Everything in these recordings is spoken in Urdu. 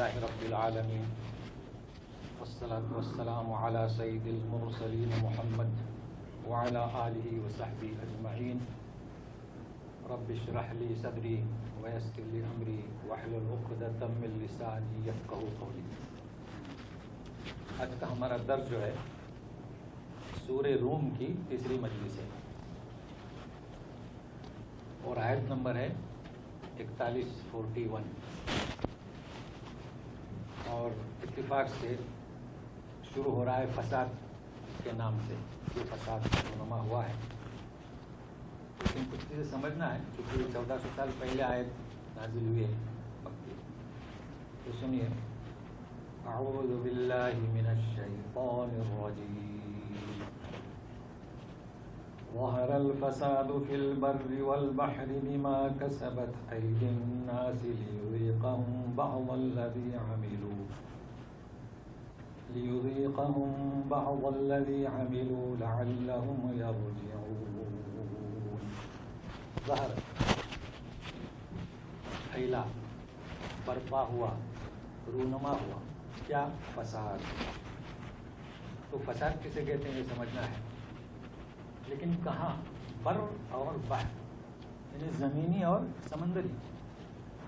لله رب العالمين والصلاة والسلام على سيد المرسلين محمد وعلى آله وصحبه أجمعين رب اشرح لي صدري ويسر لي أمري واحلل عقدة من لساني يفقهوا قولي۔ آج کا ہمارا درس جو ہے سورہ روم کی تیسری مجلس ہے اور آیت نمبر ہے 4141 اور اتفاق سے شروع ہو رہا ہے فساد کے نام سے۔ یہ فساد رونما ہوا ہے، لیکن کچھ چیزیں سمجھنا ہے کیونکہ 1400 سال پہلے آیت نازل ہوئی ہے مکی۔ تو سنیے، اعوذ باللہ من الشیطان الرجیم، ظہر الفساد فی البر والبحر بما کسبت ایدی الناس لیذیقہم بعض الذی عملوا لعلہم یرجعون۔ ظہر پھیلا، برپا ہوا، رونما ہوا، کیا؟ فساد۔ تو فساد کسے کہتے ہیں یہ سمجھنا ہے، لیکن کہاں؟ بر اور بحر، یعنی زمینی اور سمندری۔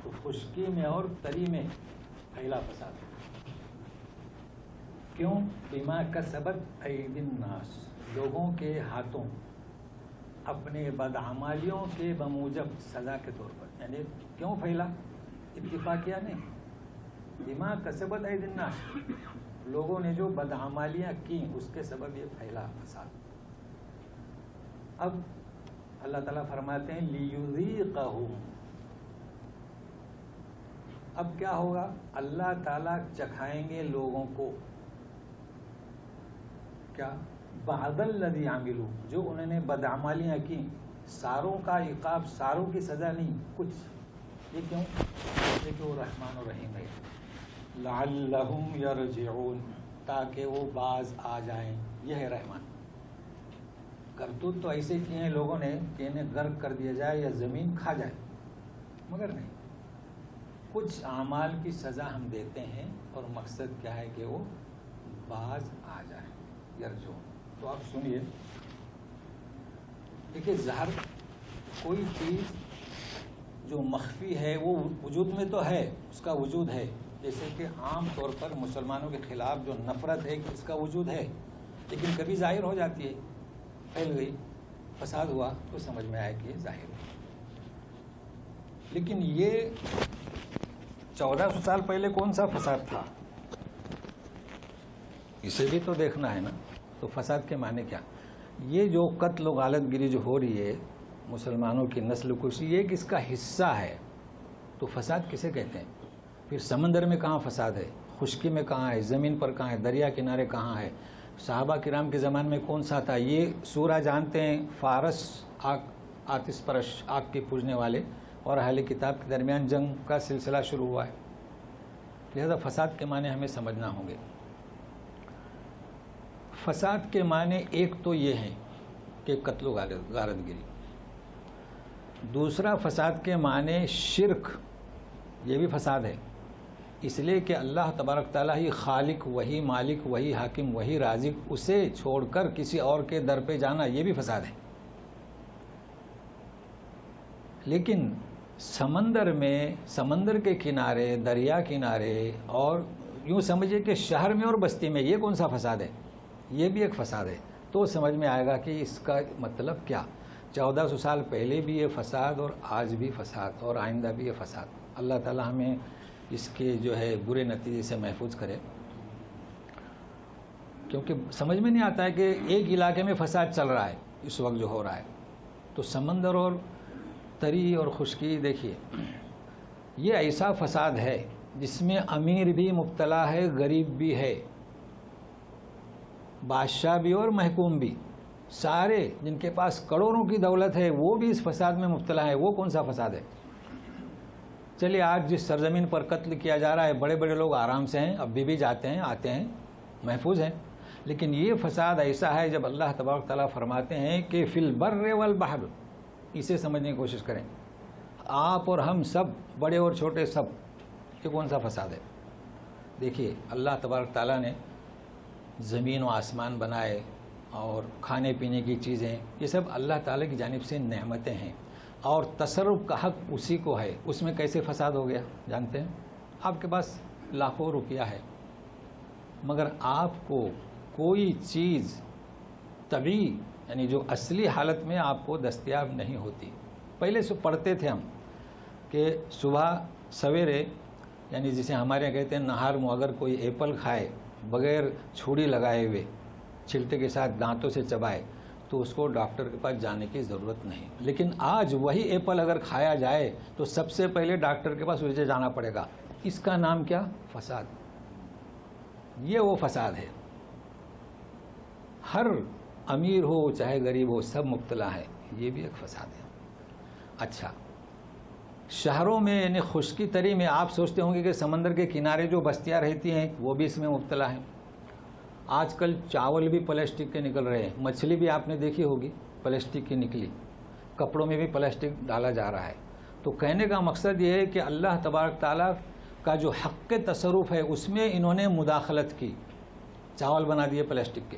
تو خشکی میں اور تری میں پھیلا فساد۔ کیوں؟ بما کسبت ایدی الناس، لوگوں کے ہاتھوں اپنے بدعمالیوں کے بموجب سزا کے طور پر۔ یعنی کیوں پھیلا؟ اتفاقیہ نہیں، بما کسبت ایدی الناس، لوگوں نے جو بدعمالیاں کی اس کے سبب یہ پھیلا فساد۔ اب اللہ تعالیٰ فرماتے ہیں لیذیقہم، اب کیا ہوگا؟ اللہ تعالیٰ چکھائیں گے لوگوں کو کیا؟ بعض الذی عملوا، جو انہوں نے بدعمالیاں کی، ساروں کا عقاب، ساروں کی سزا نہیں، کچھ۔ یہ کیوں؟ کہ وہ رحمان و رحیم ہے۔ لعلہم یرجعون، تاکہ وہ باز آ جائیں، یہ ہے رحمان۔ کرتوت تو ایسے کیے ہیں لوگوں نے کہ انہیں غرق کر دیا جائے یا زمین کھا جائے، مگر نہیں، کچھ اعمال کی سزا ہم دیتے ہیں اور مقصد کیا ہے کہ وہ باز آ جائیں، یرجعون۔ تو آپ سنیے، دیکھیے ظاہر کوئی چیز جو مخفی ہے وہ وجود میں تو ہے، اس کا وجود ہے۔ جیسے کہ عام طور پر مسلمانوں کے خلاف جو نفرت ہے اس کا وجود ہے، لیکن کبھی ظاہر ہو جاتی ہے، پھیل گئی، فساد ہوا تو سمجھ میں آئے کہ یہ ظاہر ہے۔ لیکن یہ 1400 سال پہلے کون سا فساد تھا، اسے بھی تو دیکھنا ہے نا۔ تو فساد کے معنی کیا؟ یہ جو قتل و غارت گری جو ہو رہی ہے، مسلمانوں کی نسل کشی، یہ کس کا حصہ ہے؟ تو فساد کسے کہتے ہیں؟ پھر سمندر میں کہاں فساد ہے، خشکی میں کہاں ہے، زمین پر کہاں ہے، دریا کنارے کہاں ہے، صحابہ کرام کے زمانے میں کون سا تھا؟ یہ سورہ جانتے ہیں، فارس آتش پرش، آگ کے پوجنے والے، اور اہل کتاب کے درمیان جنگ کا سلسلہ شروع ہوا ہے۔ لہذا فساد کے معنی ہمیں سمجھنا ہوں گے۔ فساد کے معنی ایک تو یہ ہے کہ قتل و غارت گری، دوسرا فساد کے معنی شرک، یہ بھی فساد ہے، اس لیے کہ اللہ تبارک تعالیٰ ہی خالق، وہی مالک، وہی حاکم، وہی رازق، اسے چھوڑ کر کسی اور کے در پہ جانا، یہ بھی فساد ہے۔ لیکن سمندر میں، سمندر کے کنارے، دریا کنارے، اور یوں سمجھے کہ شہر میں اور بستی میں، یہ کون سا فساد ہے؟ یہ بھی ایک فساد ہے۔ تو سمجھ میں آئے گا کہ اس کا مطلب کیا۔ 1400 سال پہلے بھی یہ فساد اور آج بھی فساد اور آئندہ بھی یہ فساد۔ اللہ تعالیٰ ہمیں اس کے جو ہے برے نتیجے سے محفوظ کرے، کیونکہ سمجھ میں نہیں آتا ہے کہ ایک علاقے میں فساد چل رہا ہے اس وقت جو ہو رہا ہے، تو سمندر اور تری اور خشکی، دیکھیے یہ ایسا فساد ہے جس میں امیر بھی مبتلا ہے، غریب بھی ہے، بادشاہ بھی اور محکوم بھی، سارے جن کے پاس کروڑوں کی دولت ہے وہ بھی اس فساد میں مبتلا ہے۔ وہ کون سا فساد ہے؟ چلیے آج جس سرزمین پر قتل کیا جا رہا ہے، بڑے بڑے لوگ آرام سے ہیں، اب بھی جاتے ہیں، آتے ہیں، محفوظ ہیں، لیکن یہ فساد ایسا ہے جب اللہ تبارک تعالیٰ فرماتے ہیں کہ فی البر والبحر، اسے سمجھنے کی کوشش کریں۔ آپ اور ہم سب، بڑے اور چھوٹے سب، یہ کون سا فساد ہے؟ دیکھیے اللہ تبارک تعالیٰ نے زمین و آسمان بنائے اور کھانے پینے کی چیزیں، یہ سب اللہ تعالیٰ کی جانب سے نعمتیں ہیں، اور تصرف کا حق اسی کو ہے. اس میں کیسے فساد ہو گیا جانتے ہیں؟ آپ کے پاس لاکھوں روپیہ ہے، مگر آپ کو کوئی چیز طبعی یعنی جو اصلی حالت میں آپ کو دستیاب نہیں ہوتی. پہلے سے پڑھتے تھے ہم کہ صبح سویرے یعنی جسے ہمارے یہاں کہتے ہیں نہار میں اگر کوئی ایپل کھائے بغیر چھری لگائے ہوئے چھلٹے کے ساتھ دانتوں سے چبائے تو اس کو ڈاکٹر کے پاس جانے کی ضرورت نہیں. لیکن آج وہی ایپل اگر کھایا جائے تو سب سے پہلے ڈاکٹر کے پاس اسے جانا پڑے گا. اس کا نام کیا؟ فساد. یہ وہ فساد ہے. ہر امیر ہو چاہے غریب ہو سب مبتلا ہے. یہ بھی ایک فساد ہے. اچھا، شہروں میں یعنی خشکی تری میں آپ سوچتے ہوں گے کہ سمندر کے کنارے جو بستیاں رہتی ہیں وہ بھی اس میں مبتلا ہیں. آج کل چاول بھی پلاسٹک کے نکل رہے ہیں، مچھلی بھی آپ نے دیکھی ہوگی پلاسٹک کی نکلی، کپڑوں میں بھی پلاسٹک ڈالا جا رہا ہے. تو کہنے کا مقصد یہ ہے کہ اللہ تبارک تعالیٰ کا جو حق تصرف ہے اس میں انہوں نے مداخلت کی، چاول بنا دیے پلاسٹک کے.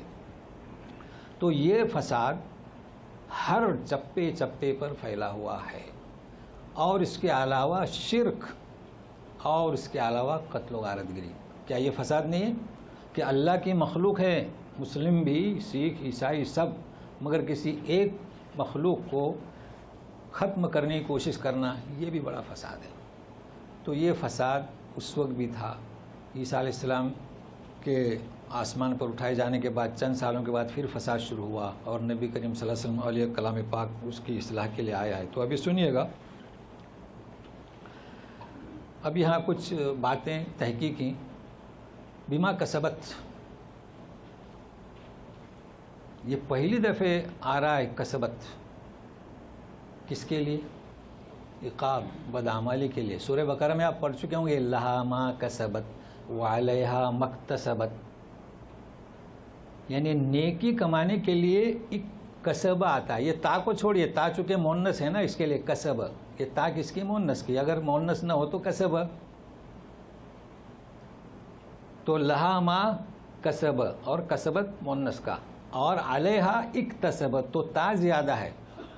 تو یہ فساد ہر چپے چپے پر پھیلا ہوا ہے. اور اس کے علاوہ شرک اور اس کے علاوہ قتل و غارت گری. کیا یہ فساد نہیں ہے کہ اللہ کی مخلوق ہے، مسلم بھی، سکھ، عیسائی سب، مگر کسی ایک مخلوق کو ختم کرنے کی کوشش کرنا یہ بھی بڑا فساد ہے. تو یہ فساد اس وقت بھی تھا. عیسیٰ علیہ السلام کے آسمان پر اٹھائے جانے کے بعد چند سالوں کے بعد پھر فساد شروع ہوا اور نبی کریم صلی اللہ علیہ وسلم علیہ کلام پاک اس کی اصلاح کے لیے آیا ہے. تو ابھی سنیے گا، اب یہاں کچھ باتیں تحقیقی. بما کسبت، یہ پہلی دفعہ آ رہا ہے کسبت. کس کے لیے؟ عقاب، بدعمالی کے لیے. سورہ بقرہ میں آپ پڑھ چکے ہوں گے لہا ما کسبت وعلیہا مکتسبت، یعنی نیکی کمانے کے لیے ایک کسبہ آتا ہے. یہ تا کو چھوڑیے، تا چونکہ مونس ہے نا، اس کے لیے کسب. یہ تا کس کی؟ مونس کی. اگر مونس نہ ہو تو کسب. تو لہا ما کسب اور کسبت مونس کا، اور علیہا اکتسبت تو تا زیادہ ہے.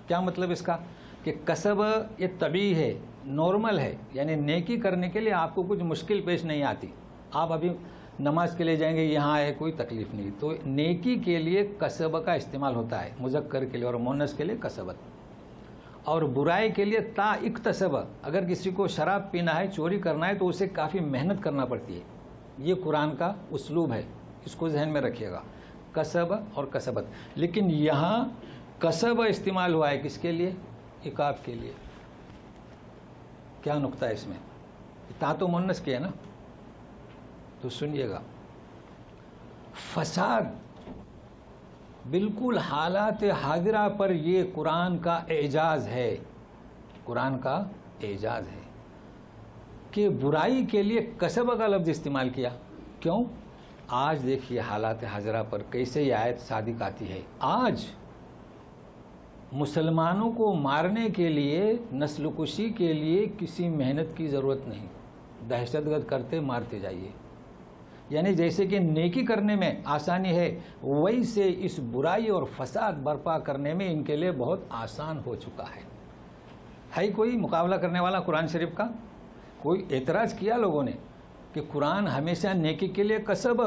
کیا مطلب اس کا؟ کہ کسب یہ طبیعی ہے، نارمل ہے، یعنی نیکی کرنے کے لیے آپ کو کچھ مشکل پیش نہیں آتی. آپ ابھی نماز کے لیے جائیں گے، یہاں ہے کوئی تکلیف نہیں. تو نیکی کے لیے کسب کا استعمال ہوتا ہے، مذکر کے لیے، اور مونس کے لیے کسبت. اور برائی کے لیے تا اکتسب. اگر کسی کو شراب پینا ہے، چوری کرنا ہے، تو اسے کافی محنت کرنا پڑتی ہے. یہ قرآن کا اسلوب ہے، اس کو ذہن میں رکھیے گا، کسب اور کسبت. لیکن یہاں کسب استعمال ہوا ہے کس کے لیے؟ عقاب کے لیے. کیا نقطہ ہے اس میں؟ تا تو مونس کی ہے نا. تو سنیے گا، فساد بالکل حالات حاضرہ پر یہ قرآن کا اعجاز ہے. قرآن کا اعجاز ہے کہ برائی کے لیے کسب کا لفظ استعمال کیا. کیوں؟ آج دیکھیے حالات حاضرہ پر کیسے یہ آیت صادق آتی ہے. آج مسلمانوں کو مارنے کے لیے، نسل کشی کے لیے کسی محنت کی ضرورت نہیں. دہشت گرد کرتے مارتے جائیے. یعنی جیسے کہ نیکی کرنے میں آسانی ہے، ویسے اس برائی اور فساد برپا کرنے میں ان کے لیے بہت آسان ہو چکا ہے. ہے کوئی مقابلہ کرنے والا قرآن شریف کا؟ کوئی اعتراض کیا لوگوں نے کہ قرآن ہمیشہ نیکی کے لیے کسب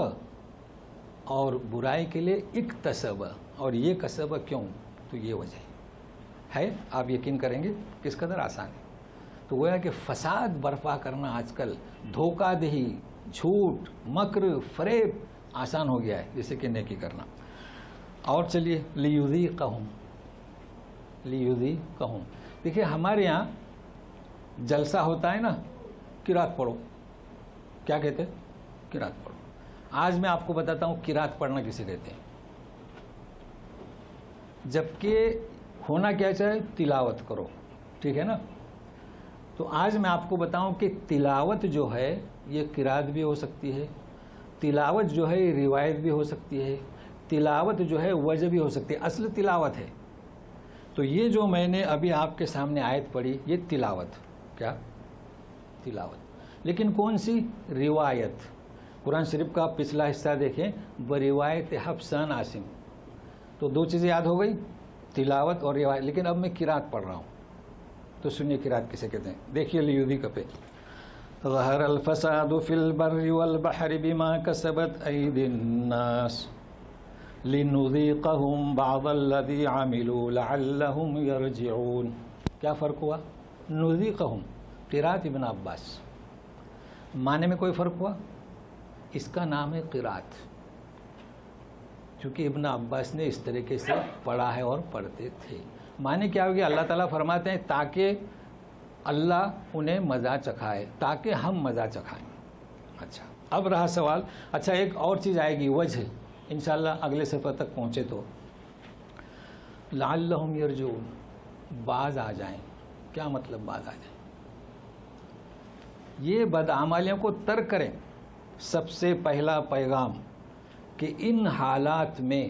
اور برائی کے لیے اکتسب. اور یہ کسب کیوں؟ تو یہ وجہ ہے. آپ یقین کریں گے کس قدر آسان ہے. تو وہ ہے کہ فساد برپا کرنا آج کل، دھوکہ دہی، جھوٹ، مکر، فریب آسان ہو گیا ہے، جیسے کہ نیکی کرنا. اور چلیے لیذیقہم. دیکھیے ہمارے یہاں جلسہ ہوتا ہے نا، قرات پڑھو. کیا کہتے ہیں؟ قرات پڑھو. آج میں آپ کو بتاتا ہوں قرات پڑھنا کسے کہتے ہیں. جبکہ ہونا کیا چاہے؟ تلاوت کرو، ٹھیک ہے نا. تو آج میں آپ کو بتاؤں کہ تلاوت جو ہے یہ قرات بھی ہو سکتی ہے، تلاوت جو ہے روایت بھی ہو سکتی ہے، تلاوت جو ہے وجہ بھی ہو سکتی ہے. اصل تلاوت ہے. تو یہ جو میں نے ابھی آپ کے سامنے آیت پڑھی یہ تلاوت. کیا؟ تلاوت. لیکن کون سی؟ روایت. قرآن شریف کا پچھلا حصہ دیکھیں بروایت حفص عن عاصم، تو دو چیزیں یاد ہو گئی، تلاوت اور روایت. لیکن اب میں قرات پڑھ رہا ہوں، تو سنیے قرات کسے کہتے ہیں. دیکھیے لیودی کا پہ ظہر الفساد فی البر والبحر بما کسبت ایدی الناس لنذیقہم بعض الذی عملوا لعلہم یرجعون. کیا فرق ہوا؟ نذیقہم قرات ابن عباس، معنی میں کوئی فرق ہوا؟ اس کا نام ہے قرات، چونکہ ابن عباس نے اس طریقے سے پڑھا ہے اور پڑھتے تھے. معنی کیا ہوگی؟ اللہ تعالیٰ فرماتے ہیں تاکہ اللہ انہیں مزہ چکھائے، تاکہ ہم مزہ چکھائیں. اچھا اب رہا سوال، اچھا ایک اور چیز آئے گی وجہ، انشاءاللہ اگلے صفحہ تک پہنچے تو لعلہم یرجعون، باز آ جائیں. کیا مطلب باز آ جائیں؟ یہ بدعمالیوں کو ترک کریں. سب سے پہلا پیغام کہ ان حالات میں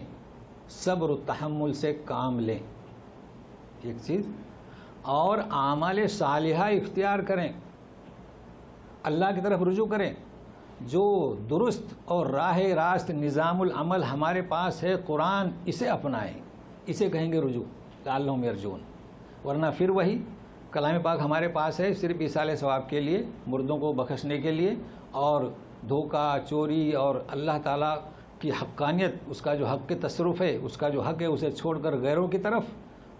صبر و تحمل سے کام لیں، ایک چیز، اور اعمال صالحہ اختیار کریں، اللہ کی طرف رجوع کریں. جو درست اور راہ راست نظام العمل ہمارے پاس ہے قرآن، اسے اپنائیں، اسے کہیں گے رجوع لعلہم یرجعون. ورنہ پھر وہی کلام پاک ہمارے پاس ہے صرف ایصال ثواب کے لیے، مردوں کو بخشنے کے لیے، اور دھوکہ چوری اور اللہ تعالیٰ کی حقانیت، اس کا جو حق کے تصرف ہے، اس کا جو حق ہے اسے چھوڑ کر غیروں کی طرف،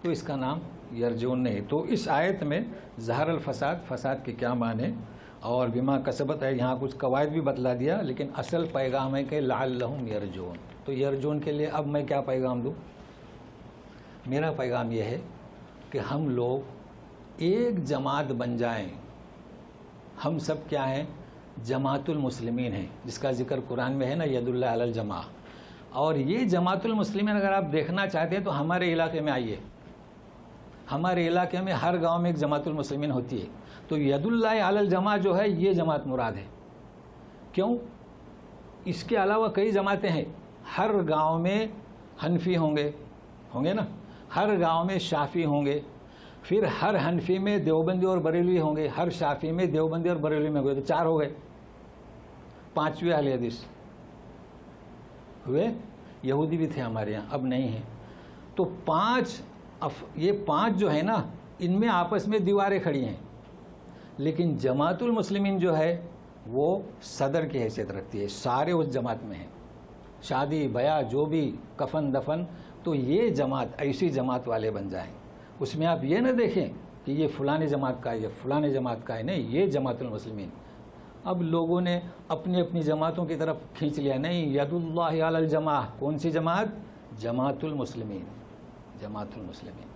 تو اس کا نام یرجعون نہیں. تو اس آیت میں ظہر الفساد، فساد کے کیا معنی اور بما کسبت ہے، یہاں کچھ قواعد بھی بتلا دیا، لیکن اصل پیغام ہے کہ لعلہم یرجعون. تو یرجعون کے لیے اب میں کیا پیغام دوں؟ میرا پیغام یہ ہے کہ ہم لوگ ایک جماعت بن جائیں. ہم سب کیا ہیں؟ جماعت المسلمین ہیں، جس کا ذکر قرآن میں ہے نا، ید اللہ علی الجماع. اور یہ جماعت المسلمین اگر آپ دیکھنا چاہتے ہیں تو ہمارے علاقے میں آئیے. ہمارے علاقے میں ہر گاؤں میں ایک جماعت المسلمین ہوتی ہے. تو ید اللہ علی الجماع جو ہے یہ جماعت مراد ہے. کیوں؟ اس کے علاوہ کئی جماعتیں ہیں. ہر گاؤں میں حنفی ہوں گے نا، ہر گاؤں میں شافعی ہوں گے، پھر ہر حنفی میں دیوبندی اور بریلوی ہوں گے، ہر شافعی میں دیوبندی اور بریلوی میں ہوں گے، تو 4 ہو گئے. 5ویں اہل حدیث ہوئے. یہودی بھی تھے ہمارے یہاں، اب نہیں ہیں. تو یہ 5 جو ہے نا، ان میں آپس میں دیواریں کھڑی ہیں. لیکن جماعت المسلمین جو ہے وہ صدر کی حیثیت رکھتی ہے، سارے اس جماعت میں ہیں. شادی بیاہ جو بھی کفن دفن، تو یہ جماعت ایسی جماعت والے بن جائیں. اس میں آپ یہ نہ دیکھیں کہ یہ فلاں جماعت کا ہے، یہ فلاں جماعت کا ہے، نہیں، یہ جماعت المسلمین. اب لوگوں نے اپنی اپنی جماعتوں کی طرف کھینچ لیا. نہیں، ید اللہ علی الجماع. کون سی جماعت؟ جماعت المسلمین. جماعت المسلمین.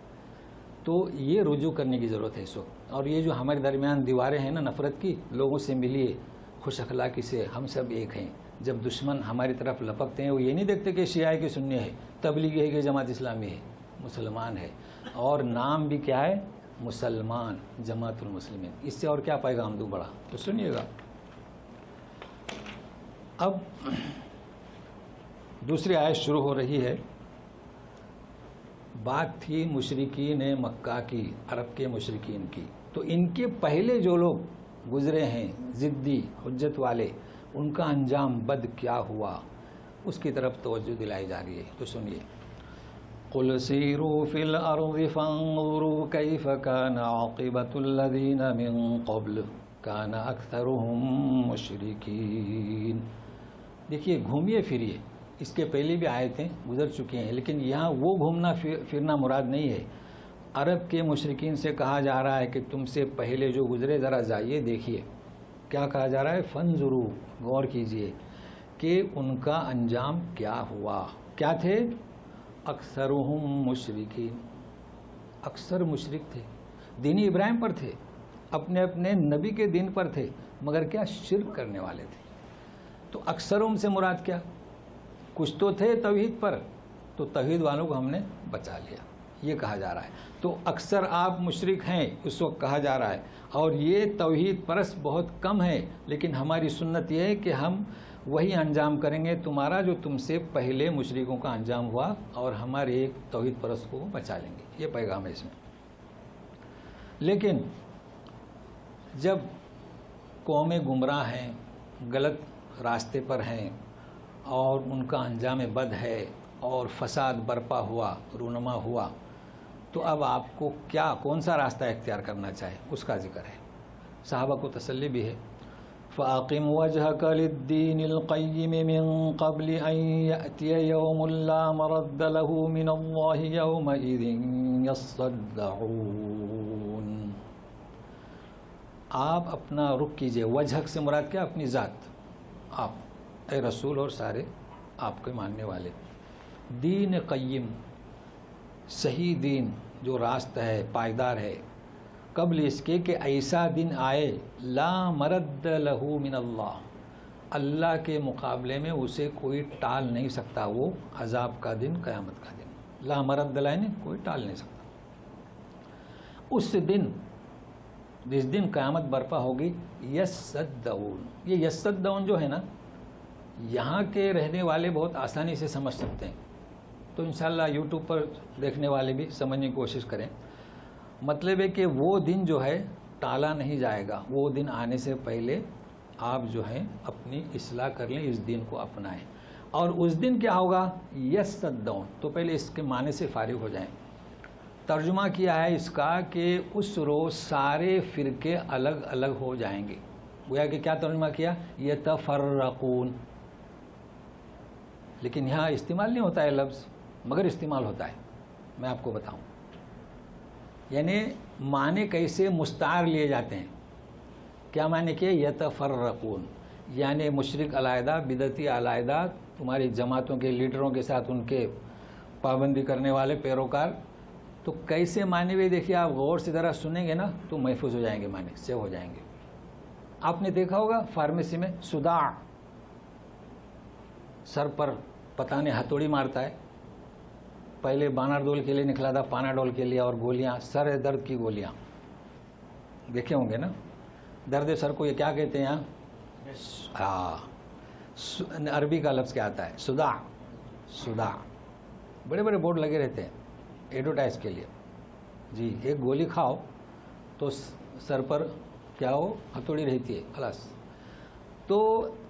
تو یہ رجوع کرنے کی ضرورت ہے اس وقت. اور یہ جو ہمارے درمیان دیواریں ہیں نا نفرت کی، لوگوں سے ملیے خوش اخلاقی سے، ہم سب ایک ہیں. جب دشمن ہماری طرف لپکتے ہیں وہ یہ نہیں دیکھتے کہ شیعہ ہے کہ سنی ہے، تبلیغی ہے کہ جماعت اسلامی ہے، مسلمان ہے. اور نام بھی کیا ہے؟ مسلمان، جماعت المسلمین. اس سے اور کیا پیغام دوں بڑا؟ تو سنیے گا. اب دوسری آیت شروع ہو رہی ہے. بات تھی مشرکین مکہ کی، عرب کے مشرکین کی. تو ان کے پہلے جو لوگ گزرے ہیں ضدی حجت والے، ان کا انجام بد کیا ہوا، اس کی طرف توجہ دلائی جا رہی ہے. تو سنیے. قل سیروا فی الارض فانظروا کیف کان عاقبۃ الذین من قبل کان اکثرهم مشرکین. دیکھیے، گھومیے پھریے. اس کے پہلے بھی آیتیں گزر چکی ہیں، لیکن یہاں وہ گھومنا پھرنا مراد نہیں ہے. عرب کے مشرکین سے کہا جا رہا ہے کہ تم سے پہلے جو گزرے ذرا جائیے دیکھیے. کیا کہا جا رہا ہے؟ فانظروا، غور کیجئے کہ ان کا انجام کیا ہوا. کیا تھے؟ اکثرهم مشرکین. اکثر مشرک تھے، دین ابراہیم پر تھے، اپنے اپنے نبی کے دین پر تھے، مگر کیا شرک کرنے والے تھے. تو اکثرهم سے مراد کیا؟ کچھ تو تھے توحید پر، تو توحید والوں کو ہم نے بچا لیا، یہ کہا جا رہا ہے. تو اکثر آپ مشرک ہیں اس وقت کہا جا رہا ہے، اور یہ توحید پرست بہت کم ہے. لیکن ہماری سنت یہ ہے کہ ہم وہی انجام کریں گے تمہارا جو تم سے پہلے مشرکوں کا انجام ہوا، اور ہمارے ایک توحید پرست کو بچا لیں گے. یہ پیغام ہے اس میں. لیکن جب قومیں گمراہ ہیں، غلط راستے پر ہیں اور ان کا انجام بد ہے اور فساد برپا ہوا، رونما ہوا، تو اب آپ کو کون سا راستہ اختیار کرنا چاہے اس کا ذکر ہے۔ صحابہ کو تسلی بھی ہے، فَأَقِمْ وَجْهَكَ لِلدِّينِ الْقَيِّمِ مِنْ قَبْلِ أَنْ يَأْتِيَ يَوْمٌ لَا مَرَدَّ لَهُ مِنَ اللَّهِ يَوْمَئِذٍ يَصَّدَّعُونَ۔ آپ اپنا رخ کیجئے، وجہک سے مراد کیا؟ اپنی ذات، آپ اے رسول اور سارے آپ کے ماننے والے، دین قیم، صحیح دین جو راستہ ہے، پائیدار ہے، قبل اس کے کہ ایسا دن آئے لا مرد لہو من اللہ، اللہ کے مقابلے میں اسے کوئی ٹال نہیں سکتا، وہ عذاب کا دن، قیامت کا دن، لا مرد لہ کوئی ٹال نہیں سکتا۔ اس دن جس دن قیامت برپا ہوگی، یصدعون، یہ یصدعون جو ہے نا، یہاں کے رہنے والے بہت آسانی سے سمجھ سکتے ہیں، تو انشاءاللہ یوٹیوب پر دیکھنے والے بھی سمجھنے کی کوشش کریں۔ مطلب ہے کہ وہ دن جو ہے ٹالا نہیں جائے گا، وہ دن آنے سے پہلے آپ جو ہیں اپنی اصلاح کر لیں، اس دن کو اپنائیں۔ اور اس دن کیا ہوگا؟ یصدعون، تو پہلے اس کے معنی سے فارغ ہو جائیں۔ ترجمہ کیا ہے اس کا کہ اس روز سارے فرقے الگ الگ ہو جائیں گے۔ گویا کہ کیا ترجمہ کیا؟ یتفرقون، لیکن یہاں استعمال نہیں ہوتا ہے لفظ، مگر استعمال ہوتا ہے، میں آپ کو بتاؤں۔ یعنی معنی کیسے مستعار لیے جاتے ہیں، کیا معنی کہ یتفرقون، یعنی مشرک علیحدہ، بدعتی علیحدہ، تمہاری جماعتوں کے لیڈروں کے ساتھ ان کے پابندی کرنے والے پیروکار، تو کیسے معنی بھی دیکھیے، آپ غور سے ذرا سنیں گے نا تو محفوظ ہو جائیں گے، معنی سے ہو جائیں گے۔ آپ نے دیکھا ہوگا فارمیسی میں صداع، سر پر پتہ نہیں ہتھوڑی مارتا ہے، پہلے باناڈول کے لیے نکلا تھا، پاناڈول کے لیے، اور گولیاں، سر درد کی گولیاں دیکھے ہوں گے نا، درد سر کو یہ کیا کہتے ہیں یہاں؟ عربی کا لفظ کیا آتا ہے؟ صداع، صداع، بڑے بڑے بورڈ لگے رہتے ہیں ایڈورٹائز کے لیے، جی ایک گولی کھاؤ تو سر پر کیا ہو، ہتھوڑی رہتی ہے، خلاص۔ تو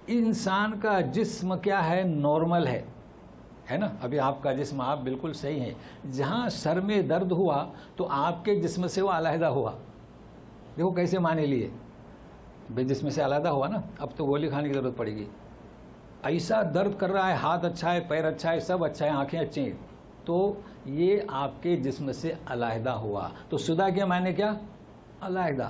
انسان کا جسم کیا ہے؟ نارمل ہے نا، ابھی آپ کا جسم آپ بالکل صحیح ہے، جہاں سر میں درد ہوا تو آپ کے جسم سے وہ علیحدہ ہوا، دیکھو کیسے معنی لیے، بے جسم سے علیحدہ ہوا نا، اب تو گولی کھانے کی ضرورت پڑے گی۔ ایسا درد کر رہا ہے، ہاتھ اچھا ہے، پیر اچھا ہے، سب اچھا ہے، آنکھیں اچھی ہیں، تو یہ آپ کے جسم سے علیحدہ ہوا۔ تو صداع کے معنی کیا؟ علیحدہ۔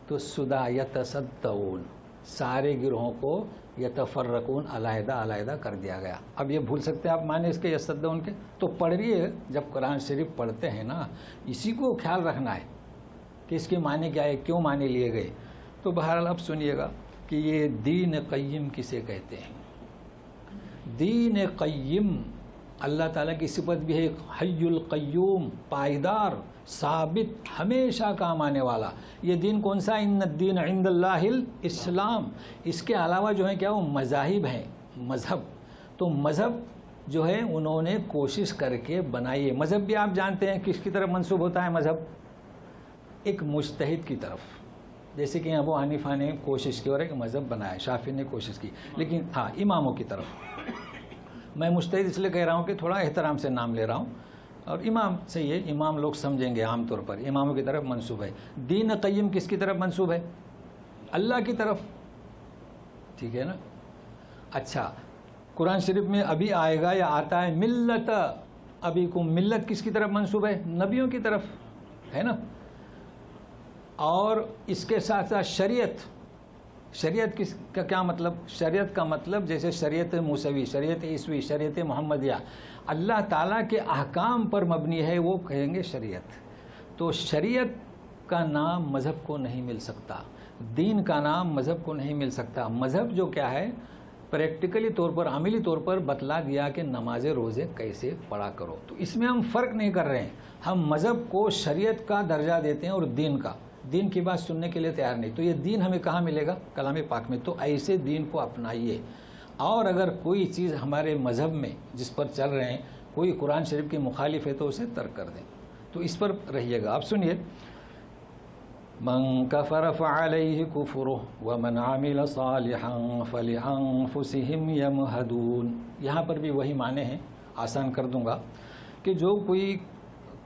تو صداع یتصدعون، سارے گروہوں کو یتفرقون، علیحدہ علیحدہ کر دیا گیا۔ اب یہ بھول سکتے ہیں آپ معنی اس کے یصدعون کے؟ تو پڑھیے، جب قرآن شریف پڑھتے ہیں نا، اسی کو خیال رکھنا ہے کہ اس کے معنی کیا ہے، کیوں معنی لیے گئے۔ تو بہرحال اب سنیے گا کہ یہ دین قیم کسے کہتے ہیں۔ دین قیم اللہ تعالیٰ کی صفت بھی ہے، حی القیوم، پائیدار، ثابت، ہمیشہ کام آنے والا۔ یہ دین کون سا؟ ان الدین عند اللہ الاسلام۔ اس کے علاوہ جو ہے کیا، وہ مذاہب ہیں، مذہب۔ تو مذہب جو ہے انہوں نے کوشش کر کے بنائی ہے۔ مذہب بھی آپ جانتے ہیں کس کی طرف منسوب ہوتا ہے مذہب؟ ایک مجتہد کی طرف، جیسے کہ ابو حنیفہ نے کوشش کی اور ایک مذہب بنایا، شافعی نے کوشش کی، لیکن ہاں اماموں کی طرف۔ میں مجتہد اس لیے کہہ رہا ہوں کہ تھوڑا احترام سے نام لے رہا ہوں، اور امام صحیح ہے، امام لوگ سمجھیں گے، عام طور پر اماموں کی طرف منسوب ہے۔ دین قیم کس کی طرف منسوب ہے؟ اللہ کی طرف، ٹھیک ہے نا۔ اچھا، قرآن شریف میں ابھی آئے گا یا آتا ہے ملت ابیکم، ملت کس کی طرف منسوب ہے؟ نبیوں کی طرف، ہے نا۔ اور اس کے ساتھ ساتھ شریعت، شریعت کس کا کیا مطلب؟ شریعت کا مطلب جیسے شریعت موسوی، شریعت عیسوی، شریعت محمدیہ، اللہ تعالیٰ کے احکام پر مبنی ہے، وہ کہیں گے شریعت۔ تو شریعت کا نام مذہب کو نہیں مل سکتا، دین کا نام مذہب کو نہیں مل سکتا۔ مذہب جو کیا ہے، پریکٹیکلی طور پر، عملی طور پر بتلا دیا کہ نماز روزے کیسے پڑھا کرو۔ تو اس میں ہم فرق نہیں کر رہے ہیں، ہم مذہب کو شریعت کا درجہ دیتے ہیں اور دین کا، دین کی بات سننے کے لیے تیار نہیں۔ تو یہ دین ہمیں کہاں ملے گا؟ کلام پاک میں۔ تو ایسے دین کو اپنائیے، اور اگر کوئی چیز ہمارے مذہب میں جس پر چل رہے ہیں کوئی قرآن شریف کی مخالف ہے تو اسے ترک کر دیں، تو اس پر رہیے گا۔ آپ سنیے، من کفر فعلیہ کفرہ ومن عمل صالحا فلانفسہم یمہدون. یہاں پر بھی وہی معنی ہیں، آسان کر دوں گا کہ جو کوئی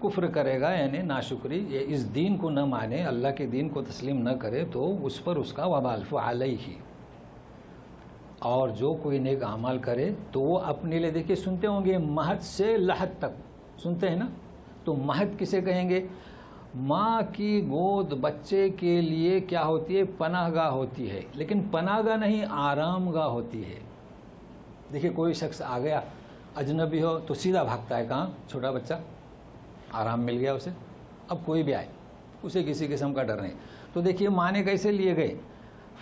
کفر کرے گا یعنی ناشکری، یہ اس دین کو نہ مانے، اللہ کے دین کو تسلیم نہ کرے تو اس پر اس کا وبال فعلیہ. اور جو کوئی نیک اعمال کرے تو وہ اپنے لیے، دیکھیے سنتے ہوں گے مہد سے لحد تک سنتے ہیں نا، تو مہد کسے کہیں گے؟ ماں کی گود بچے کے لیے کیا ہوتی ہے؟ پناہ گاہ ہوتی ہے، لیکن پناہ گاہ نہیں، آرام گاہ ہوتی ہے. دیکھیے کوئی شخص آ گیا اجنبی ہو تو سیدھا بھاگتا ہے، کہاں؟ چھوٹا بچہ، آرام مل گیا اسے. اب کوئی بھی آئے اسے کسی قسم کا ڈر نہیں. تو دیکھیے معنی کیسے لیے گئے؟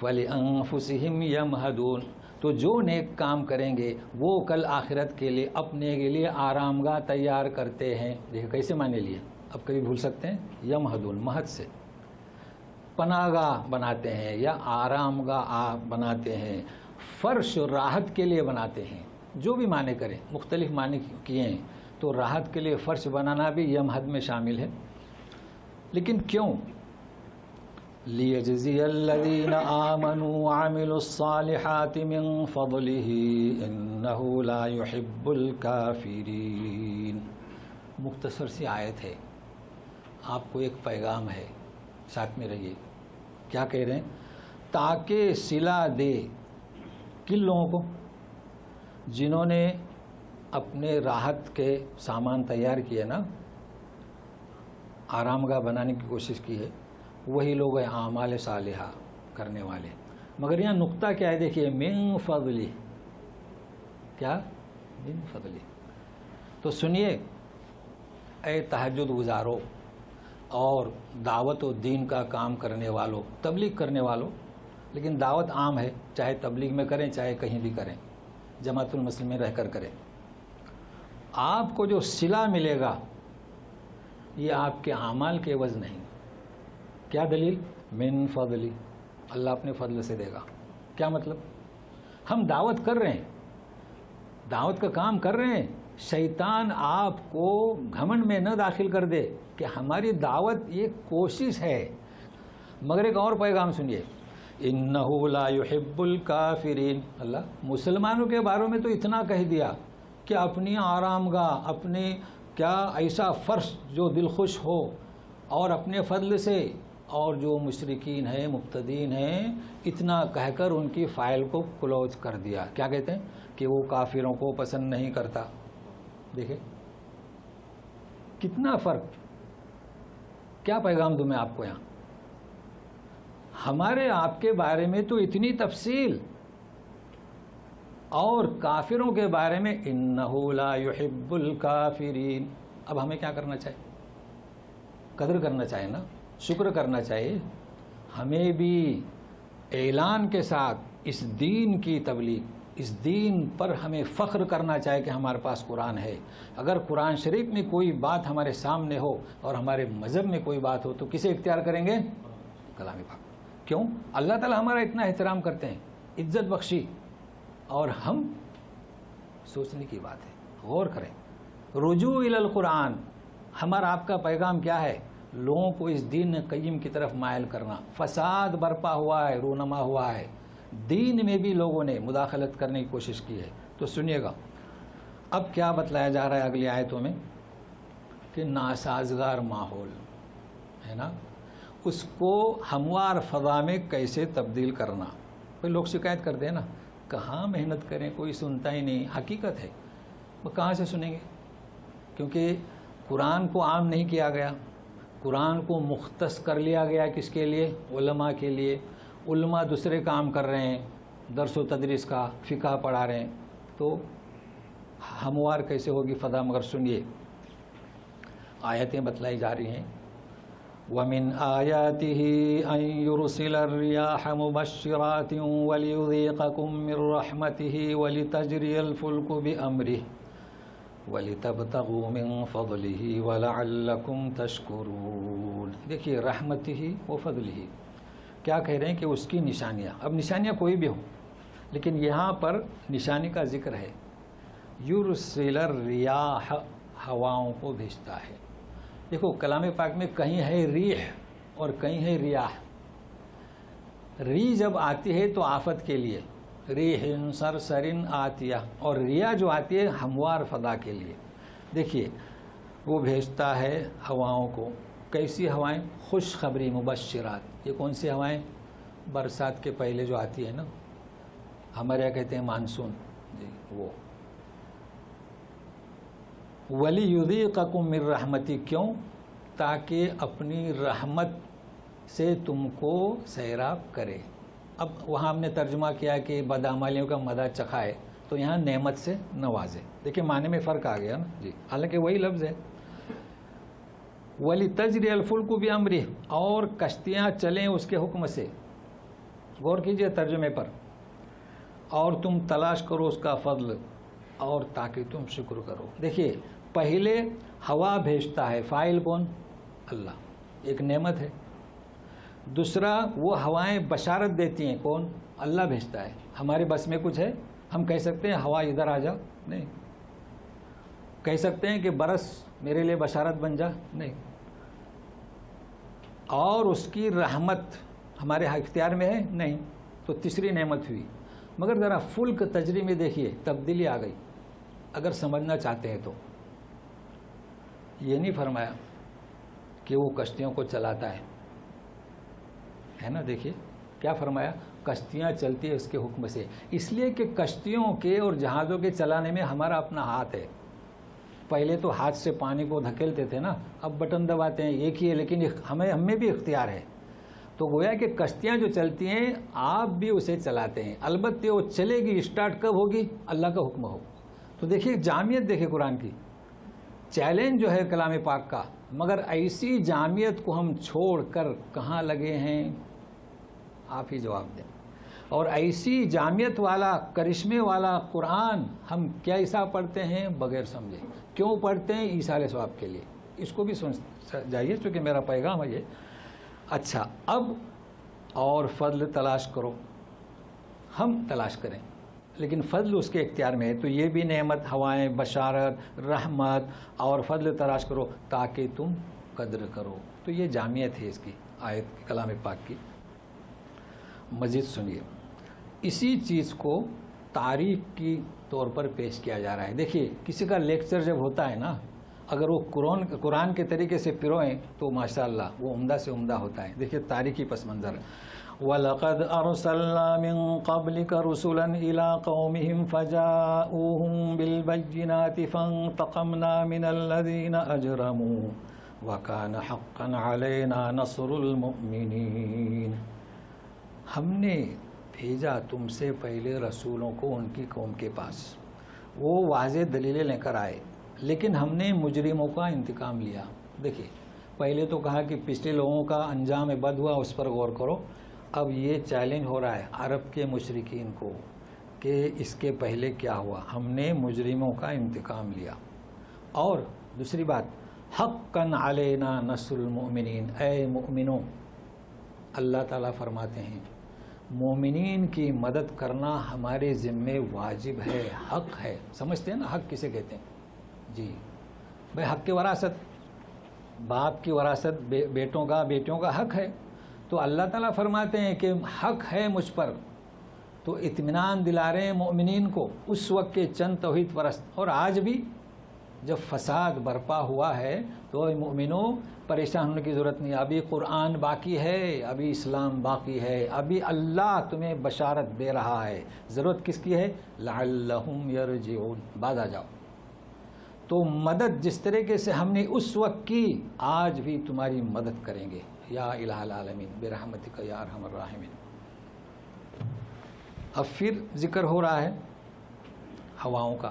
فَلِأَنفُسِهِمْ يَمْهَدُونَ. تو جو نیک کام کریں گے وہ کل آخرت کے لیے اپنے کے لیے آرام گاہ تیار کرتے ہیں. دیکھیں کیسے معنی لیے، اب کبھی بھول سکتے ہیں. یمہدون مہد سے پناہ گاہ بناتے ہیں یا آرام گاہ بناتے ہیں، فرش راحت کے لیے بناتے ہیں. جو بھی معنی کریں، مختلف معنی کیے ہیں، تو راحت کے لیے فرش بنانا بھی یمہد میں شامل ہے. لیکن کیوں؟ لِيَجْزِيَ الَّذِينَ آمَنُوا وَعَمِلُوا الصَّالِحَاتِ مِن فَضْلِهِ إِنَّهُ لَا يُحِبُّ الْكَافِرِينَ. مختصر سی آیت ہے، آپ کو ایک پیغام ہے، ساتھ میں رہیے. کیا کہہ رہے ہیں؟ تاکہ صلہ دے کن لوگوں کو؟ جنہوں نے اپنے راحت کے سامان تیار کیے نا، آرام گاہ بنانے کی کوشش کی ہے، وہی لوگ ہیں اعمال صالحہ کرنے والے. مگر یہاں نقطہ کیا ہے؟ دیکھیے من فضلی. کیا؟ من فضلی. تو سنیے اے تہجد گزارو اور دعوت و دین کا کام کرنے والوں، تبلیغ کرنے والوں، لیکن دعوت عام ہے، چاہے تبلیغ میں کریں چاہے کہیں بھی کریں، جماعت المسلمین میں رہ کر کریں. آپ کو جو صلہ ملے گا یہ آپ کے اعمال کے عوض نہیں. کیا دلیل؟ من فضلی، اللہ اپنے فضل سے دے گا. کیا مطلب؟ ہم دعوت کر رہے ہیں، دعوت کا کام کر رہے ہیں، شیطان آپ کو گھمنڈ میں نہ داخل کر دے کہ ہماری دعوت یہ کوشش ہے. مگر ایک اور پیغام سنیے، انہ لا یحب الکافرین. اللہ مسلمانوں کے بارے میں تو اتنا کہہ دیا کہ اپنی آرام گاہ، اپنے کیا ایسا فرش جو دل خوش ہو اور اپنے فضل سے، اور جو مشرکین ہیں مبتدین ہیں اتنا کہہ کر ان کی فائل کو کلوز کر دیا. کیا کہتے ہیں؟ کہ وہ کافروں کو پسند نہیں کرتا. دیکھیں کتنا فرق. کیا پیغام دوں میں آپ کو یہاں؟ ہمارے آپ کے بارے میں تو اتنی تفصیل، اور کافروں کے بارے میں انہ لا یحب الکافرین. اب ہمیں کیا کرنا چاہیے؟ قدر کرنا چاہیے نا، شکر کرنا چاہیے. ہمیں بھی اعلان کے ساتھ اس دین کی تبلیغ، اس دین پر ہمیں فخر کرنا چاہیے کہ ہمارے پاس قرآن ہے. اگر قرآن شریف میں کوئی بات ہمارے سامنے ہو اور ہمارے مذہب میں کوئی بات ہو تو کسے اختیار کریں گے؟ کلام پاک. کیوں؟ اللہ تعالیٰ ہمارا اتنا احترام کرتے ہیں، عزت بخشی، اور ہم سوچنے کی بات ہے، غور کریں. رجوع الی القرآن. ہمارا آپ کا پیغام کیا ہے؟ لوگوں کو اس دین قیم کی طرف مائل کرنا. فساد برپا ہوا ہے، رونما ہوا ہے، دین میں بھی لوگوں نے مداخلت کرنے کی کوشش کی ہے. تو سنیے گا اب کیا بتلایا جا رہا ہے اگلی آیتوں میں، کہ ناسازگار ماحول ہے نا، اس کو ہموار فضا میں کیسے تبدیل کرنا. کوئی لوگ شکایت کرتے ہیں نا، کہاں محنت کریں، کوئی سنتا ہی نہیں. حقیقت ہے، وہ کہاں سے سنیں گے؟ کیونکہ قرآن کو عام نہیں کیا گیا، قرآن کو مختص کر لیا گیا. کس کے لیے؟ علماء کے لیے. علماء دوسرے کام کر رہے ہیں، درس و تدریس کا، فقہ پڑھا رہے ہیں، تو ہموار کیسے ہوگی فضا؟ مگر سنیے آیتیں بتلائی جا رہی ہیں. وَمِنْ آيَاتِهِ أَن يُرْسِلَ الرِّيَاحَ مُبَشِّرَاتٍ وَلِيُذِيقَكُم مِّن رَّحْمَتِهِ وَلِتَجْرِيَ الْفُلْكُ بِأَمْرِهِ وَلِتَبْتَغُوا مِن فَضْلِهِ وَلَعَلَّكُمْ تَشْكُرُونَ. دیکھیے رحمتہ و فضلہ کیا کہہ رہے ہیں کہ اس کی نشانیاں. اب نشانیاں کوئی بھی ہوں، لیکن یہاں پر نشانی کا ذکر ہے. یرسل الریاح، ہواؤں کو بھیجتا ہے. دیکھو کلام پاک میں کہیں ہے ریح، اور کہیں ہے ریاح. ری جب آتی ہے تو آفت کے لیے، ریحن سرسرن آتیہ، اور ریا جو آتی ہے ہموار فضا کے لیے. دیکھیے وہ بھیجتا ہے ہواؤں کو. کیسی ہوائیں؟ خوشخبری مبشرات. یہ کون سی ہوائیں؟ برسات کے پہلے جو آتی ہے نا، ہمارے یہاں کہتے ہیں مانسون. جی وہ. وَلِيُذِيقَكُم مِّن رَحْمَتِي، کیوں؟ تاکہ اپنی رحمت سے تم کو سیراب کرے. اب وہاں ہم نے ترجمہ کیا کہ بدعمالیوں کا مزہ چکھائے، تو یہاں نعمت سے نوازے. دیکھیں معنی میں فرق آ گیا نا جی، حالانکہ وہی لفظ ہے. وَلِتَجْرِيَ الْفُلْكُ بِأَمْرِهِ، اور کشتیاں چلیں اس کے حکم سے. غور کیجئے ترجمے پر. اور تم تلاش کرو اس کا فضل، اور تاکہ تم شکر کرو. دیکھیے پہلے ہوا بھیجتا ہے، فاعل کون؟ اللہ، ایک نعمت ہے. دوسرا وہ ہوائیں بشارت دیتی ہیں، کون؟ اللہ بھیجتا ہے. ہمارے بس میں کچھ ہے؟ ہم کہہ سکتے ہیں ہوا ادھر آ جا؟ نہیں. کہہ سکتے ہیں کہ برس میرے لیے بشارت بن جا؟ نہیں. اور اس کی رحمت ہمارے اختیار میں ہے؟ نہیں. تو تیسری نعمت ہوئی. مگر ذرا فلک تجری میں دیکھیے تبدیلی آ گئی، اگر سمجھنا چاہتے ہیں تو. یہ نہیں فرمایا کہ وہ کشتیوں کو چلاتا ہے نا. دیکھیے کیا فرمایا؟ کشتیاں چلتی ہے اس کے حکم سے. اس لیے کہ کشتیوں کے اور جہازوں کے چلانے میں ہمارا اپنا ہاتھ ہے. پہلے تو ہاتھ سے پانی کو دھکیلتے تھے نا، اب بٹن دباتے ہیں. ایک ہی ہے، لیکن ہمیں بھی اختیار ہے. تو گویا کہ کشتیاں جو چلتی ہیں آپ بھی اسے چلاتے ہیں. البتہ وہ چلے گی، اسٹارٹ کب ہوگی؟ اللہ کا حکم ہو. تو دیکھیے جامعیت، دیکھیں قرآن کی. چیلنج جو ہے کلام پاک کا، مگر ایسی جامعیت کو ہم چھوڑ کر کہاں لگے ہیں؟ آپ ہی جواب دیں. اور ایسی جامعیت والا، کرشمے والا قرآن ہم کیا حساب پڑھتے ہیں؟ بغیر سمجھے. کیوں پڑھتے ہیں؟ ایصال ثواب کے لیے. اس کو بھی سمجھ جائیے چونکہ میرا پیغام ہے یہ. اچھا اب اور فضل تلاش کرو. ہم تلاش کریں لیکن فضل اس کے اختیار میں ہے. تو یہ بھی نعمت، ہوائیں، بشارت، رحمت، اور فضل تلاش کرو تاکہ تم قدر کرو. تو یہ جامعیت ہے اس کی آیت کلام پاک کی. مزید سنیے، اسی چیز کو تعریف کی طور پر پیش کیا جا رہا ہے. دیکھیے کسی کا لیکچر جب ہوتا ہے نا، اگر وہ قرآن کے طریقے سے پروئیں تو ماشاءاللہ وہ عمدہ سے عمدہ ہوتا ہے. دیکھیے تاریخی پس منظر. وَلَقَدْ أَرْسَلْنَا مِن قَبْلِكَ رُسُلًا إِلَىٰ قَوْمِهِمْ فَجَاءُوهُم بِالْبَيِّنَاتِ فَانتَقَمْنَا مِنَ الَّذِينَ أَجْرَمُوا وَكَانَ حَقًّا عَلَيْنَا نَصْرُ الْمُؤْمِنِينَ. ہم نے بھیجا تم سے پہلے رسولوں کو ان کی قوم کے پاس، وہ واضح دلیلیں لے کر آئے، لیکن ہم نے مجرموں کا انتقام لیا. دیکھیے پہلے تو کہا کہ پچھلے لوگوں کا انجام بد ہوا، اس پر غور کرو. اب یہ چیلنج ہو رہا ہے عرب کے مشرکین کو کہ اس کے پہلے کیا ہوا. ہم نے مجرموں کا انتقام لیا. اور دوسری بات، حقاً علینا نصر المؤمنین. اے مؤمنوں، اللہ تعالیٰ فرماتے ہیں مومنین کی مدد کرنا ہمارے ذمے واجب ہے، حق ہے. سمجھتے ہیں نا حق کسے کہتے ہیں؟ جی بھائی حق کی وراثت، باپ کی وراثت بیٹوں کا حق ہے. تو اللہ تعالیٰ فرماتے ہیں کہ حق ہے مجھ پر. تو اطمینان دلا رہے ہیں مومنین کو اس وقت کے چند توحید پرست. اور آج بھی جب فساد برپا ہوا ہے تو مومنوں پریشان ہونے کی ضرورت نہیں. ابھی قرآن باقی ہے، ابھی اسلام باقی ہے، ابھی اللہ تمہیں بشارت دے رہا ہے. ضرورت کس کی ہے؟ لعلہم یرجعون. بعد آ جاؤ. تو مدد جس طریقے سے ہم نے اس وقت کی، آج بھی تمہاری مدد کریں گے. یا الہ العالمین برحمتک یا ارحم الراحمین. اب پھر ذکر ہو رہا ہے ہواؤں کا،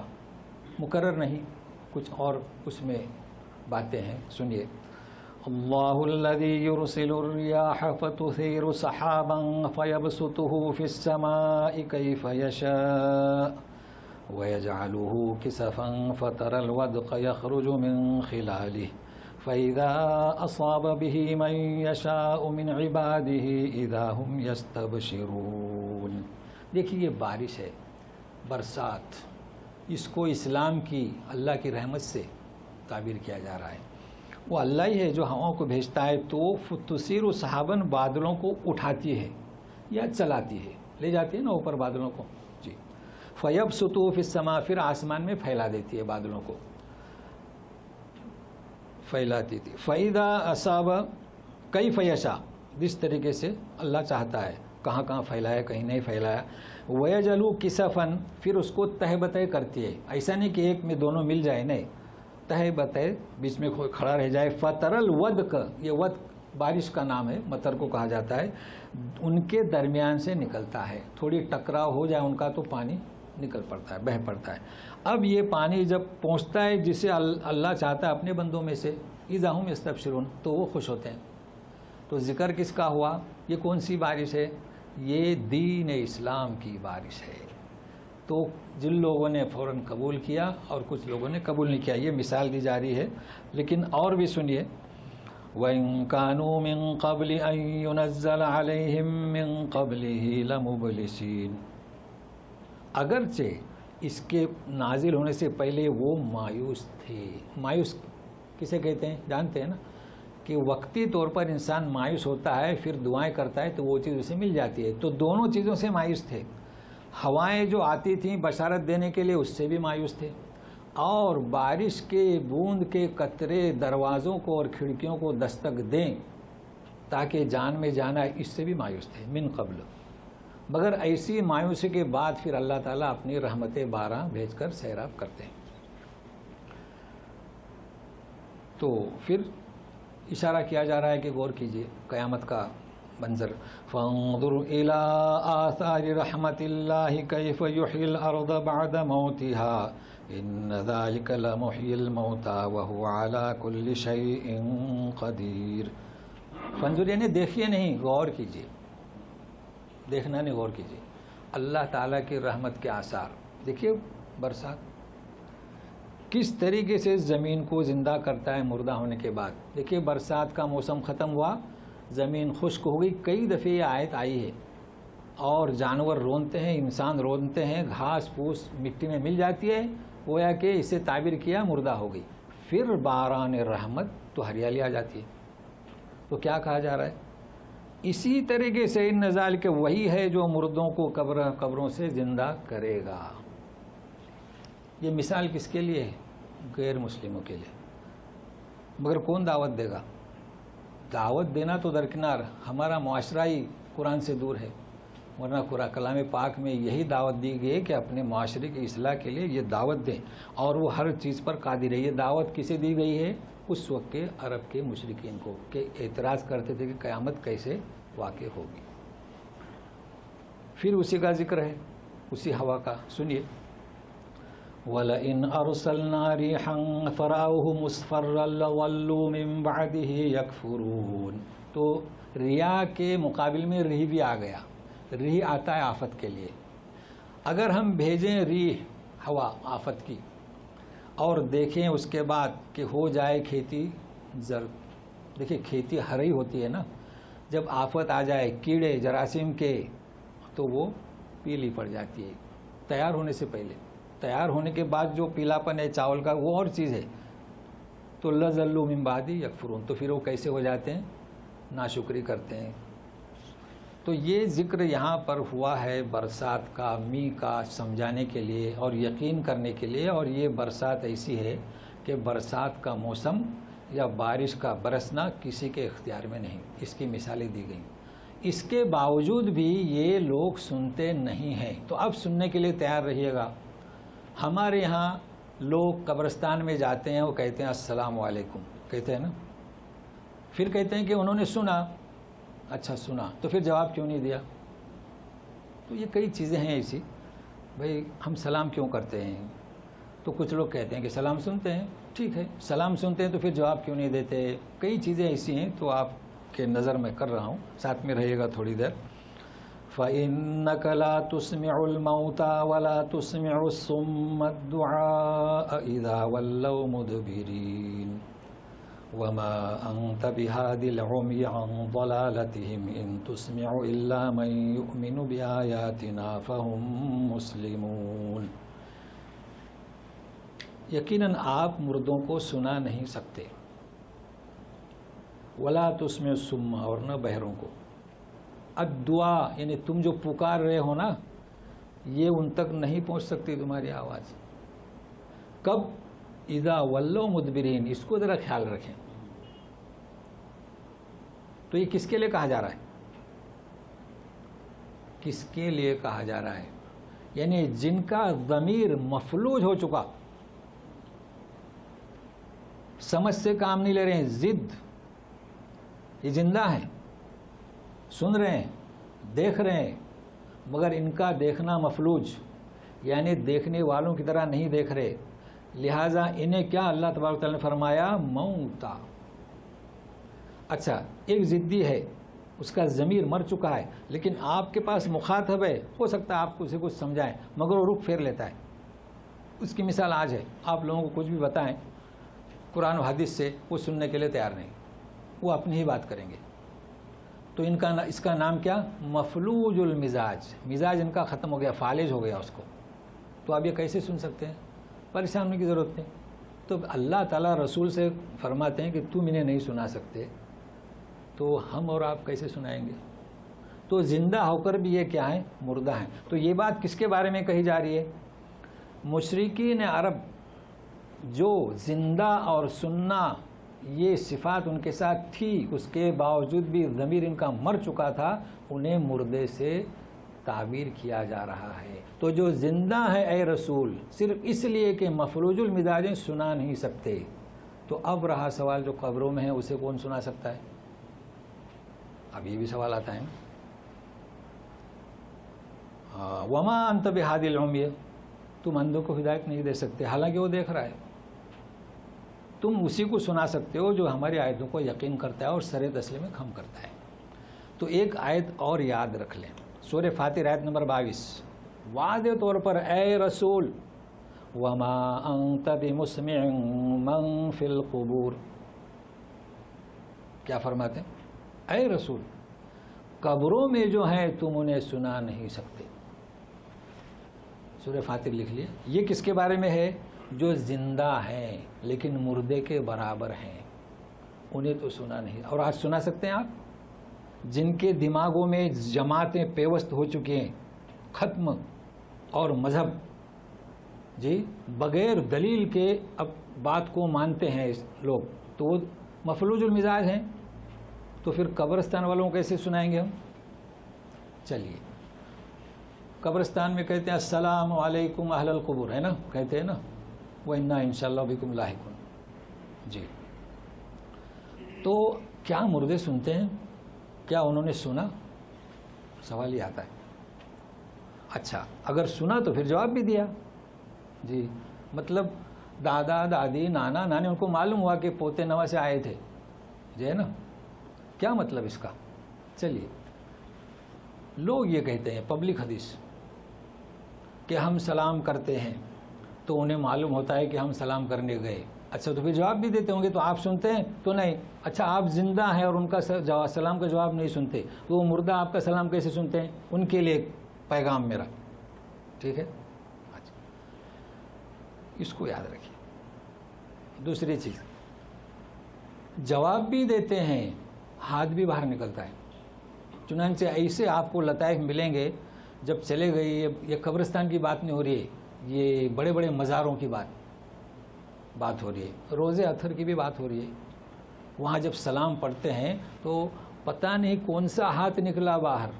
مقرر نہیں، کچھ اور اس میں باتیں ہیں. سنیے. اللہ الذی یرسل الریاح فتثیر سحابا فیبسطہ فی السماء کیف یشاء وَيَجْعَلُهُ كِسَفًا فَتَرَى الْوَدْقَ يَخْرُجُ مِنْ خِلَالِهِ فَإِذَا أَصَابَ بِهِ مَنْ يَشَاءُ مِنْ عِبَادِهِ إِذَا هُمْ يَسْتَبْشِرُونَ. دیکھیے یہ بارش ہے، برسات، اس کو اسلام کی، اللہ کی رحمت سے تعبیر کیا جا رہا ہے. وہ اللہ ہی ہے جو ہواؤں کو بھیجتا ہے، تو تصیر سحابن بادلوں کو اٹھاتی ہے یا چلاتی ہے، لے جاتی ہے نا اوپر بادلوں کو جی. فیبسطو فی السماء، پھر آسمان میں پھیلا دیتی ہے بادلوں کو، پھیلاتی تھی. فَإِذَا أَصَابَ كَيْفَ يَشَاءُ، جس طریقے سے اللہ چاہتا ہے، کہاں کہاں پھیلایا کہیں نہیں پھیلایا. وَيَجْعَلُ كِسَفًا، پھر اس کو تہ بتہ کرتی ہے، ایسا نہیں کہ ایک میں دونوں مل جائے، نہیں، تہ بتہ بیچ میں کھڑا رہ جائے. فَتَرَ الْوَدْقَ، یہ ود بارش کا نام ہے، مطر کو کہا جاتا ہے، ان کے درمیان سے نکلتا ہے، تھوڑی ٹکراؤ ہو جائے ان کا تو پانی نکل پڑتا ہے، بہہ پڑتا ہے. اب یہ پانی جب پہنچتا ہے جسے اللہ چاہتا ہے اپنے بندوں میں سے، اذا ہم یستبشرون، تو وہ خوش ہوتے ہیں. تو ذکر کس کا ہوا؟ یہ کون سی بارش ہے؟ یہ دین اسلام کی بارش ہے. تو جن لوگوں نے فوراً قبول کیا اور کچھ لوگوں نے قبول نہیں کیا، یہ مثال دی جا رہی ہے. لیکن اور بھی سنیے، وَإِن كَانُوا مِن قَبْلِ أَن يُنَزَّلَ عَلَيْهِم مِّن قَبْلِهِ لَمُبْلِسِينَ، اگرچہ اس کے نازل ہونے سے پہلے وہ مایوس تھے. مایوس کسے کہتے ہیں جانتے ہیں نا، کہ وقتی طور پر انسان مایوس ہوتا ہے، پھر دعائیں کرتا ہے تو وہ چیز اسے مل جاتی ہے. تو دونوں چیزوں سے مایوس تھے. ہوائیں جو آتی تھیں بشارت دینے کے لیے، اس سے بھی مایوس تھے، اور بارش کے بوند کے قطرے دروازوں کو اور کھڑکیوں کو دستک دیں تاکہ جان میں جانا ہے، اس سے بھی مایوس تھے من قبل. مگر ایسی مایوسی کے بعد پھر اللہ تعالیٰ اپنی رحمت باراں بھیج کر سیراب کرتے ہیں. تو پھر اشارہ کیا جا رہا ہے کہ غور کیجئے قیامت کا منظر. فانظر الى آثار رحمت اللہ کیف یحیی الارض بعد موتها ان ذلک لمحیی الموتى وهو على كل شیء قدیر. فانظر یعنی دیکھیے نہیں، غور کیجئے، دیکھنا نہیں، غور کیجئے. اللہ تعالیٰ کی رحمت کے آثار دیکھیے. برسات کس طریقے سے زمین کو زندہ کرتا ہے مردہ ہونے کے بعد. دیکھیے برسات کا موسم ختم ہوا، زمین خشک ہو گئی، کئی دفعے یہ آیت آئی ہے، اور جانور رونتے ہیں، انسان رونتے ہیں، گھاس پھوس مٹی میں مل جاتی ہے، گویا کہ اسے تعبیر کیا مردہ ہو گئی. پھر باران رحمت تو ہریالی آ جاتی ہے. تو کیا کہا جا رہا ہے؟ اسی طریقے سے ان نزال کے وہی ہے جو مردوں کو قبروں سے زندہ کرے گا. یہ مثال کس کے لیے ہے؟ غیر مسلموں کے لیے. مگر کون دعوت دے گا؟ دعوت دینا تو درکنار، ہمارا معاشرہ ہی قرآن سے دور ہے، ورنہ قرآن کلام پاک میں یہی دعوت دی گئی ہے کہ اپنے معاشرے کی اصلاح کے لیے یہ دعوت دیں، اور وہ ہر چیز پر قادر ہے. یہ دعوت کسے دی گئی ہے؟ اس وقت کے عرب کے مشرکین کو، کہ اعتراض کرتے تھے کہ قیامت کیسے واقع ہوگی. پھر اسی کا ذکر ہے، اسی ہوا کا. سنیے، وَلَئِنْ أَرْسَلْنَا رِيحًا فَرَأَوْهُ مُصْفَرًّا لَوَلُّوا مِنْ بَعْدِهِ يَكْفُرُونَ. تو ریاح کے مقابل میں ریح بھی آ گیا. ریح آتا ہے آفت کے لیے. اگر ہم بھیجیں ریح، ہوا آفت کی، اور دیکھیں اس کے بعد کہ ہو جائے کھیتی زرد. دیکھیں کھیتی ہری ہوتی ہے نا، جب آفت آ جائے کیڑے جراثیم کے تو وہ پیلی پڑ جاتی ہے تیار ہونے سے پہلے. تیار ہونے کے بعد جو پیلاپن ہے چاول کا وہ اور چیز ہے. تو لَظَلُّوا مِن بَعْدِ يَكْفُرُونَ، تو پھر وہ کیسے ہو جاتے ہیں؟ ناشکری کرتے ہیں. تو یہ ذکر یہاں پر ہوا ہے برسات کا، می کا سمجھانے کے لیے اور یقین کرنے کے لیے. اور یہ برسات ایسی ہے کہ برسات کا موسم یا بارش کا برسنا کسی کے اختیار میں نہیں. اس کی مثالیں دی گئیں. اس کے باوجود بھی یہ لوگ سنتے نہیں ہیں. تو اب سننے کے لیے تیار رہیے گا. ہمارے یہاں لوگ قبرستان میں جاتے ہیں، وہ کہتے ہیں السلام علیکم، کہتے ہیں نا، پھر کہتے ہیں کہ انہوں نے سنا. اچھا سنا تو پھر جواب کیوں نہیں دیا؟ تو یہ کئی چیزیں ہیں ایسی. بھئی ہم سلام کیوں کرتے ہیں؟ تو کچھ لوگ کہتے ہیں کہ سلام سنتے ہیں. ٹھیک ہے، سلام سنتے ہیں تو پھر جواب کیوں نہیں دیتے؟ کئی چیزیں ایسی ہیں. تو آپ کے نظر میں کر رہا ہوں، ساتھ میں رہیے گا تھوڑی دیر. فَإِنَّكَ لَا تُسْمِعُ الْمَوْتَى وَلَا تُسْمِعُ الصُّمَّ الدُّعَاءَ إِذَا وَلَّوْا مُدْبِرِينَ وَمَا أَنْتَ بِهَادِ الْعُمْيِ عَنْ ضَلَالَتِهِمْ إِن تُسْمِعُ إِلَّا مَنْ يُؤْمِنُ بِآيَاتِنَا فَهُمْ مُسْلِمُونَ. یقیناً آپ مردوں کو سنا نہیں سکتے. ولا تسمع الصم، اور نہ بہروں کو، الدعا یعنی تم جو پکار رہے ہو نا یہ ان تک نہیں پہنچ سکتی تمہاری آواز. کب؟ اذا ولوا مدبرین، اس کو ذرا خیال رکھیں. تو یہ کس کے لیے کہا جا رہا ہے؟ کس کے لیے کہا جا رہا ہے؟ یعنی جن کا ضمیر مفلوج ہو چکا، سمجھ سے کام نہیں لے رہے ہیں، ضد، یہ زندہ ہیں، سن رہے ہیں، دیکھ رہے ہیں، مگر ان کا دیکھنا مفلوج، یعنی دیکھنے والوں کی طرح نہیں دیکھ رہے. لہٰذا انہیں کیا اللہ تبارک تعالیٰ نے فرمایا؟ موتا. اچھا، ایک ضدی ہے، اس کا ضمیر مر چکا ہے، لیکن آپ کے پاس مخاطب ہے، ہو سکتا ہے آپ اسے کچھ سمجھائیں، مگر وہ رخ پھیر لیتا ہے. اس کی مثال آج ہے، آپ لوگوں کو کچھ بھی بتائیں قرآن و حدیث سے، وہ سننے کے لیے تیار نہیں، وہ اپنی ہی بات کریں گے. تو اس کا نام کیا؟ مفلوج المزاج. مزاج ان کا ختم ہو گیا، فالج ہو گیا اس کو. تو آپ یہ کیسے سن سکتے ہیں؟ پریشان ہونے کی ضرورت نہیں. تو اللہ تعالیٰ رسول سے فرماتے ہیں کہ تم انہیں نہیں سنا سکتے، تو ہم اور آپ کیسے سنائیں گے؟ تو زندہ ہو کر بھی یہ کیا ہیں؟ مردہ ہیں. تو یہ بات کس کے بارے میں کہی جا رہی ہے؟ مشرکین عرب جو زندہ اور سننا یہ صفات ان کے ساتھ تھی، اس کے باوجود بھی ضمیر ان کا مر چکا تھا، انہیں مردے سے تعبیر کیا جا رہا ہے. تو جو زندہ ہے اے رسول، صرف اس لیے کہ مفلوج المزاجیں سنا نہیں سکتے. تو اب رہا سوال جو قبروں میں ہے، اسے کون سنا سکتا ہے؟ اب یہ بھی سوال آتا ہے. وما انت بہادی العمی، تم اندھوں کو ہدایت نہیں دے سکتے، حالانکہ وہ دیکھ رہا ہے. تم اسی کو سنا سکتے ہو جو ہماری آیتوں کو یقین کرتا ہے اور سر تسلیم میں خم کرتا ہے. تو ایک آیت اور یاد رکھ لیں، سورہ فاتر آیت نمبر 22، واضح طور پر اے رسول، وما انت بمسمع من فی القبور، کیا فرماتے ہیں؟ اے رسول، قبروں میں جو ہیں تم انہیں سنا نہیں سکتے. سورہ فاتر لکھ لیے. یہ کس کے بارے میں ہے؟ جو زندہ ہیں لیکن مردے کے برابر ہیں، انہیں تو سنا نہیں. اور آج سنا سکتے ہیں آپ؟ جن کے دماغوں میں جماعتیں پیوست ہو چکی ہیں، ختم، اور مذہب جی بغیر دلیل کے اب بات کو مانتے ہیں لوگ، تو وہ مفلوج المزاج ہیں. تو پھر قبرستان والوں کو کیسے سنائیں گے ہم؟ چلیے، قبرستان میں کہتے ہیں السلام علیکم اہل القبور، ہے نا، کہتے ہیں نا، وَإِنَّا إِنشَاءَ اللَّهُ بِكُمْ لَاحِقُونَ. جی، تو کیا مردے سنتے ہیں؟ کیا انہوں نے سنا؟ سوال یہ آتا ہے. اچھا، اگر سنا تو پھر جواب بھی دیا. جی، مطلب دادا دادی نانا نانی ان کو معلوم ہوا کہ پوتے نوا سے آئے تھے، جی ہے نا. کیا مطلب اس کا؟ چلیے، لوگ یہ کہتے ہیں پبلک حدیث کہ ہم سلام کرتے ہیں تو انہیں معلوم ہوتا ہے کہ ہم سلام کرنے گئے. اچھا، تو پھر جواب بھی دیتے ہوں گے، تو آپ سنتے ہیں تو نہیں. اچھا، آپ زندہ ہیں اور ان کا سلام کا جواب نہیں سنتے، تو وہ مردہ آپ کا سلام کیسے سنتے ہیں؟ ان کے لیے پیغام میرا، ٹھیک ہے. اچھا، اس کو یاد رکھیے. دوسری چیز، جواب بھی دیتے ہیں، ہاتھ بھی باہر نکلتا ہے. چنانچہ ایسے آپ کو لطائف ملیں گے جب چلے گئے. یہ قبرستان کی بات نہیں ہو رہی ہے، یہ بڑے بڑے مزاروں کی بات ہو رہی ہے، روزے اطہر کی بھی بات ہو رہی ہے. وہاں جب سلام پڑھتے ہیں تو پتہ نہیں کون سا ہاتھ نکلا باہر.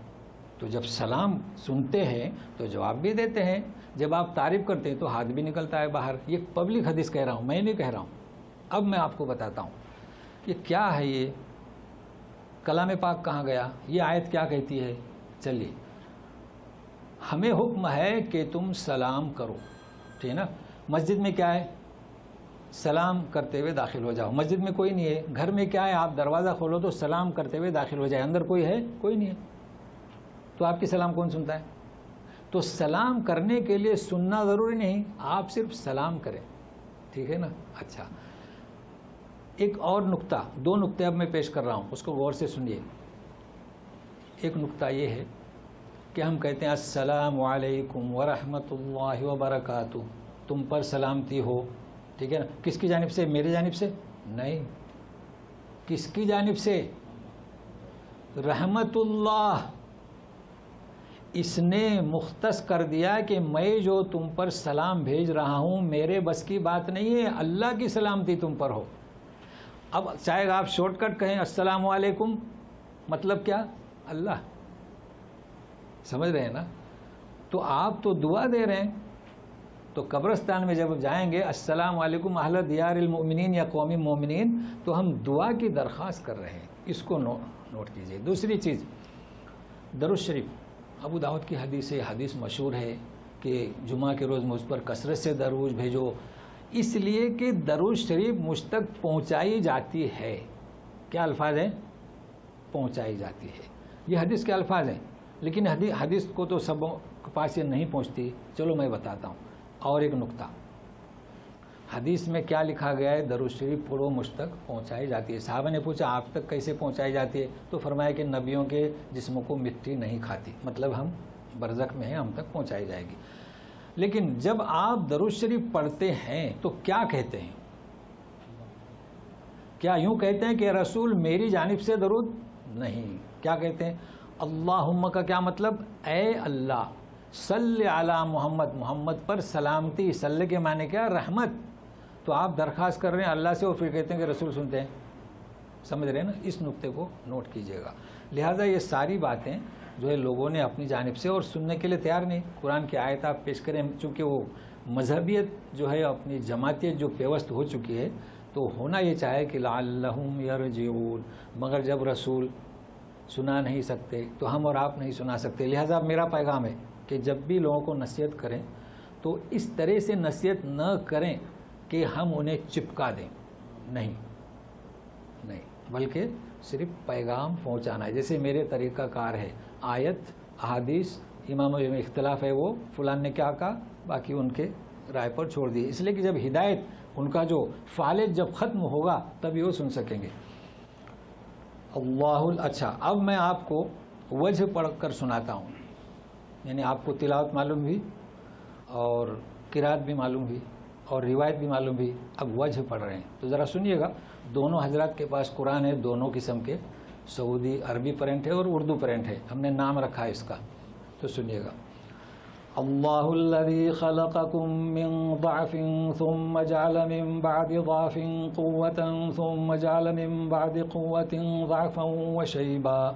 تو جب سلام سنتے ہیں تو جواب بھی دیتے ہیں، جب آپ تعریف کرتے ہیں تو ہاتھ بھی نکلتا ہے باہر. یہ پبلک حدیث کہہ رہا ہوں، میں نہیں کہہ رہا ہوں. اب میں آپ کو بتاتا ہوں یہ کیا ہے. یہ کلام پاک کہاں گیا؟ یہ آیت کیا کہتی ہے؟ چلیے، ہمیں حکم ہے کہ تم سلام کرو، ٹھیک ہے نا. مسجد میں کیا ہے؟ سلام کرتے ہوئے داخل ہو جاؤ. مسجد میں کوئی نہیں ہے. گھر میں کیا ہے؟ آپ دروازہ کھولو تو سلام کرتے ہوئے داخل ہو جائے. اندر کوئی ہے؟ کوئی نہیں ہے. تو آپ کی سلام کون سنتا ہے؟ تو سلام کرنے کے لیے سننا ضروری نہیں، آپ صرف سلام کریں، ٹھیک ہے نا. اچھا، ایک اور نقطہ، دو نقطے اب میں پیش کر رہا ہوں، اس کو غور سے سنیے. ایک نقطہ یہ ہے کہ ہم کہتے ہیں السلام علیکم ورحمۃ اللہ وبرکاتہ، تم پر سلامتی ہو، ٹھیک ہے نا. کس کی جانب سے؟ میری جانب سے نہیں. کس کی جانب سے؟ رحمت اللہ. اس نے مختص کر دیا کہ میں جو تم پر سلام بھیج رہا ہوں میرے بس کی بات نہیں ہے، اللہ کی سلامتی تم پر ہو. اب چاہے آپ شارٹ کٹ کہیں السلام علیکم، مطلب کیا؟ اللہ. سمجھ رہے ہیں نا؟ تو آپ تو دعا دے رہے ہیں. تو قبرستان میں جب جائیں گے السلام علیکم اہل دیار المؤمنین یا قوم مومنین، تو ہم دعا کی درخواست کر رہے ہیں. اس کو نوٹ کیجئے. دوسری چیز، درود شریف. ابو داؤد کی حدیث ہے، حدیث مشہور ہے کہ جمعہ کے روز مجھ پر کثرت سے درود بھیجو، اس لیے کہ درود شریف مجھ تک پہنچائی جاتی ہے. کیا الفاظ ہیں؟ پہنچائی جاتی ہے. یہ حدیث کے الفاظ ہیں، لیکن حدیث کو تو سب کے پاس یہ نہیں پہنچتی. چلو میں بتاتا ہوں. اور ایک نقطہ، حدیث میں کیا لکھا گیا ہے؟ درود شریف پڑھو مجھ تک پہنچائی جاتی ہے. صحابہ نے پوچھا آپ تک کیسے پہنچائی جاتی ہے؟ تو فرمایا کہ نبیوں کے جسموں کو مٹی نہیں کھاتی، مطلب ہم برزخ میں ہیں، ہم تک پہنچائی جائے گی. لیکن جب آپ درود شریف پڑھتے ہیں تو کیا کہتے ہیں؟ کیا یوں کہتے ہیں کہ رسول میری جانب سے درود؟ نہیں. کیا کہتے ہیں؟ اللہم کا کیا مطلب؟ اے اللہ صلی علی محمد، محمد پر سلامتی. صلی کے معنی کیا؟ رحمت. تو آپ درخواست کر رہے ہیں اللہ سے اور پھر کہتے ہیں کہ رسول سنتے ہیں. سمجھ رہے ہیں نا؟ اس نقطے کو نوٹ کیجئے گا. لہٰذا یہ ساری باتیں جو ہے لوگوں نے اپنی جانب سے اور سننے کے لیے تیار نہیں. قرآن کی آیت آپ پیش کریں، چونکہ وہ مذہبیت جو ہے اپنی جماعتیت جو پیوست ہو چکی ہے، تو ہونا یہ چاہے کہ لعلہم یرجعون، مگر جب رسول سنا نہیں سکتے تو ہم اور آپ نہیں سنا سکتے. لہٰذا میرا پیغام ہے کہ جب بھی لوگوں کو نصیحت کریں تو اس طرح سے نصیحت نہ کریں کہ ہم انہیں چپکا دیں. نہیں، بلکہ صرف پیغام پہنچانا ہے. جیسے میرے طریقہ کار ہے، آیت احادیث اماموں میں اختلاف ہے، وہ فلان نے کیا کہا، باقی ان کے رائے پر چھوڑ دی. اس لیے کہ جب ہدایت ان کا جو فالج جب ختم ہوگا تب یہ سن سکیں گے. اچھا، اب میں آپ کو وجہ پڑھ کر سناتا ہوں. یعنی آپ کو تلاوت معلوم بھی اور قرات بھی معلوم بھی اور روایت بھی معلوم بھی. اب وجہ پڑھ رہے ہیں تو ذرا سنیے گا. دونوں حضرات کے پاس قرآن ہے، دونوں قسم کے، سعودی عربی پرنٹ ہے اور اردو پرنٹ ہے. ہم نے نام رکھا ہے اس کا، تو سنیے گا. اللہ الذی خلقکم من ضعف ثم جعل من بعد ضعف قوة ثم جعل من بعد قوة ضعفا وشیبا.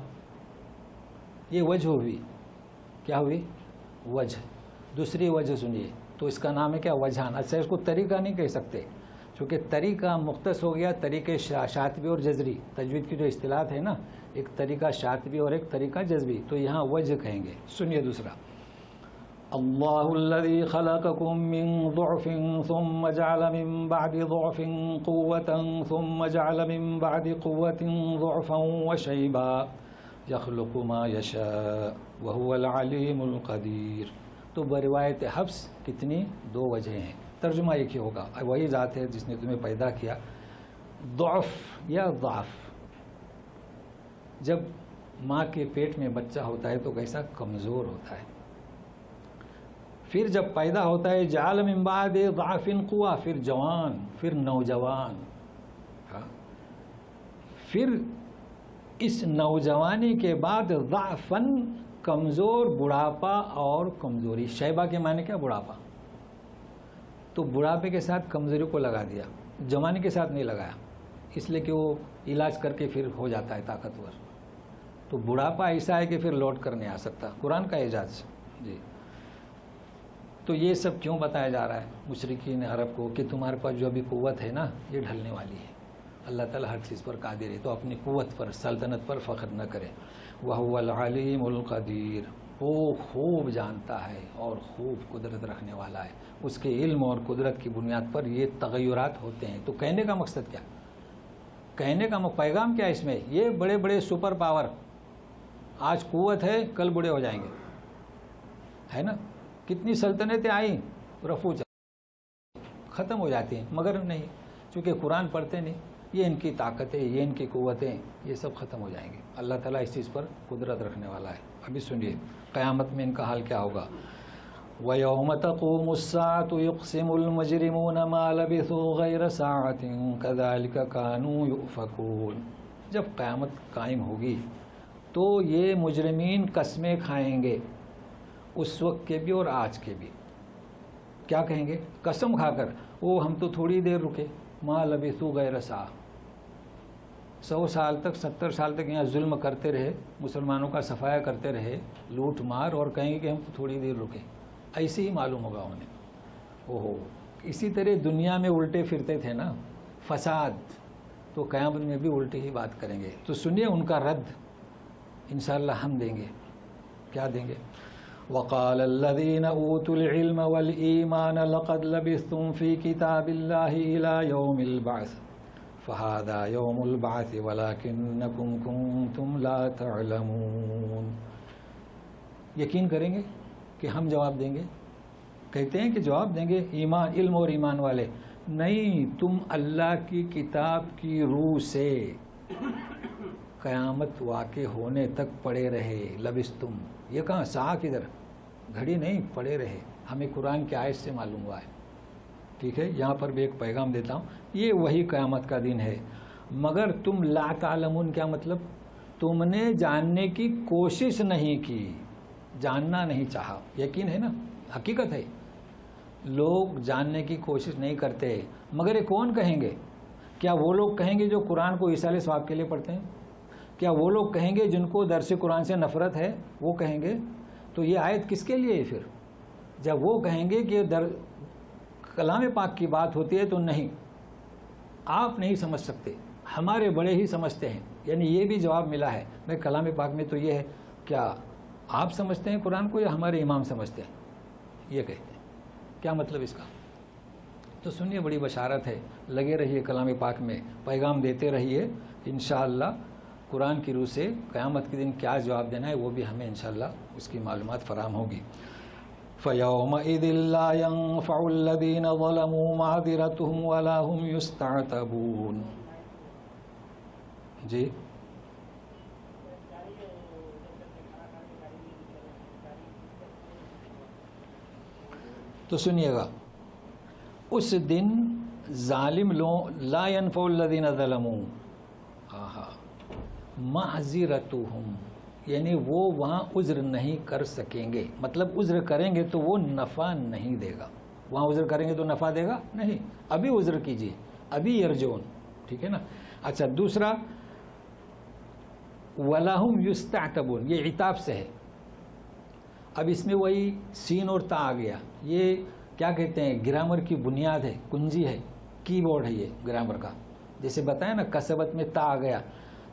یہ وجہ ہوئی. کیا ہوئی؟ وجہ. دوسری وجہ سنیے تو اس کا نام ہے کیا؟ وجہان. اچھا، اس کو طریقہ نہیں کہہ سکتے چونکہ طریقہ مختص ہو گیا. طریقے شاطبی اور جزری، تجوید کی جو اصطلاحات ہے نا، ایک طریقہ شاطبی اور ایک طریقہ جزبی، تو یہاں وجہ کہیں گے. سنیے دوسرا. اللہ الذی خلقکم من ضعف ثم جعل من بعد ضعف قوة ثم جعل من بعد قوة ضعفا وشیبا یخلق ما یشاء وهو العلیم القدیر. تو بروایت حفص کتنی؟ دو وجہ ہیں. ترجمہ ایک ہی ہوگا، وہی ذات ہے جس نے تمہیں پیدا کیا. ضعف یا ضعف، جب ماں کے پیٹ میں بچہ ہوتا ہے تو کیسا کمزور ہوتا ہے. پھر جب پیدا ہوتا ہے جعل من بعد ضعف قوة، پھر جوان، پھر نوجوان. پھر اس نوجوانی کے بعد ضعفاً، کمزور، بڑھاپا اور کمزوری. شیبہ کے معنی کیا؟ بڑھاپا. تو بڑھاپے کے ساتھ کمزوری کو لگا دیا، جوانی کے ساتھ نہیں لگایا، اس لیے کہ وہ علاج کر کے پھر ہو جاتا ہے طاقتور. تو بڑھاپا ایسا ہے کہ پھر لوٹ کر نہیں آ سکتا. قرآن کا اعجاز. جی، تو یہ سب کیوں بتایا جا رہا ہے مشرکین عرب کو کہ تمہارے پاس جو ابھی قوت ہے نا، یہ ڈھلنے والی ہے. اللہ تعالیٰ ہر چیز پر قادر ہے، تو اپنی قوت پر، سلطنت پر فخر نہ کریں. وَهُوَ الْعَلِيمُ الْقَدِيرُ. وہ خوب جانتا ہے اور خوب قدرت رکھنے والا ہے. اس کے علم اور قدرت کی بنیاد پر یہ تغیرات ہوتے ہیں. تو کہنے کا مقصد کیا؟ کہنے کا پیغام کیا اس میں؟ یہ بڑے بڑے سپر پاور، آج قوت ہے کل بڑے ہو جائیں گے، ہے نا؟ کتنی سلطنتیں آئیں، رفو ختم ہو جاتی ہیں، مگر نہیں، چونکہ قرآن پڑھتے نہیں. یہ ان کی طاقتیں، یہ ان کی قوتیں، یہ سب ختم ہو جائیں گے. اللہ تعالیٰ اس چیز پر قدرت رکھنے والا ہے. ابھی سنیے قیامت میں ان کا حال کیا ہوگا. وَيَوْمَ تَقُومُ السَّاعَةُ يُقْسِمُ الْمُجْرِمُونَ مَا لَبِثُوا غَيْرَ سَاعَةٍ كَذَلِكَ كَانُوا يُؤْفَكُونَ. جب قیامت قائم ہوگی تو یہ مجرمین قسمیں کھائیں گے، اس وقت کے بھی اور آج کے بھی۔ کیا کہیں گے؟ قسم کھا کر، وہ ہم تو تھوڑی دیر رکے، ما لبثوا غیر ساعہ، 100 سال تک 70 سال تک یہاں ظلم کرتے رہے، مسلمانوں کا صفایا کرتے رہے، لوٹ مار، اور کہیں گے کہ ہم تو تھوڑی دیر رکے۔ ایسے ہی معلوم ہوگا انہیں۔ اوہو، اسی طرح دنیا میں الٹے پھرتے تھے نا، فساد، تو قیامت میں بھی الٹی ہی بات کریں گے۔ تو سنیے ان کا رد انشاءاللہ ہم دیں گے۔ کیا دیں گے؟ وقال الذين اوتوا العلم والایمان لقد لبثتم في كتاب الله الى يوم البعث فهذا يوم البعث ولكنكم كنتم لا تعلمون۔ یقین کریں گے کہ ہم جواب دیں گے؟ کہتے ہیں کہ جواب دیں گے ایمان، علم اور ایمان والے، نہیں، تم اللہ کی کتاب کی روح سے قیامت واقع ہونے تک پڑے رہے۔ لبستم، یہ کہاں، ساعہ کدھر، گھڑی نہیں، پڑے رہے۔ ہمیں قرآن کی آیت سے معلوم ہوا ہے۔ ٹھیک ہے، یہاں پر بھی ایک پیغام دیتا ہوں، یہ وہی قیامت کا دن ہے، مگر تم لا تعلمون، کیا مطلب؟ تم نے جاننے کی کوشش نہیں کی، جاننا نہیں چاہا۔ یقین ہے نا، حقیقت ہے، لوگ جاننے کی کوشش نہیں کرتے۔ مگر یہ کون کہیں گے؟ کیا وہ لوگ کہیں گے جو قرآن کو ایصال ثواب کے لیے پڑھتے ہیں؟ کیا وہ لوگ کہیں گے جن کو درس قرآن سے نفرت ہے؟ وہ کہیں گے؟ تو یہ آیت کس کے لیے ہے پھر؟ جب وہ کہیں گے کہ کلام پاک کی بات ہوتی ہے تو نہیں، آپ نہیں سمجھ سکتے، ہمارے بڑے ہی سمجھتے ہیں، یعنی یہ بھی جواب ملا ہے، بھائی کلام پاک میں تو یہ ہے، کیا آپ سمجھتے ہیں قرآن کو یا ہمارے امام سمجھتے ہیں؟ یہ کہتے ہیں۔ کیا مطلب اس کا؟ تو سنیے، بڑی بشارت ہے، لگے رہیے کلام پاک میں، پیغام دیتے رہیے، انشاءاللہ قرآن کی روح سے قیامت کے دن کیا جواب دینا ہے وہ بھی ہمیں انشاءاللہ اس کی معلومات فراہم ہوگی۔ فَيَوْمَئِذٍ لَا يَنفَعُ الَّذِينَ ظَلَمُوا مَعْذِرَتُهُمْ وَلَا هُمْ يُسْتَعْتَبُونَ۔ جی تو سنیے گا، اس دن ظالم لوگ، لا ينفع الذین ظلموا، معذرتهم، یعنی وہ وہاں عذر نہیں کر سکیں گے، مطلب عذر کریں گے تو وہ نفع نہیں دے گا۔ وہاں عذر کریں گے تو نفع دے گا نہیں، ابھی عذر کیجیے، ابھی یرجون، ٹھیک ہے نا۔ اچھا، دوسرا وَلَهُمْ يُسْتَعْتَبُونَ، یہ عتاب سے ہے۔ اب اس میں وہی سین اور تا آ گیا، یہ کیا کہتے ہیں، گرامر کی بنیاد ہے، کنجی ہے، کی بورڈ ہے یہ گرامر کا۔ جیسے بتایا نا، کسبت میں تا آ گیا،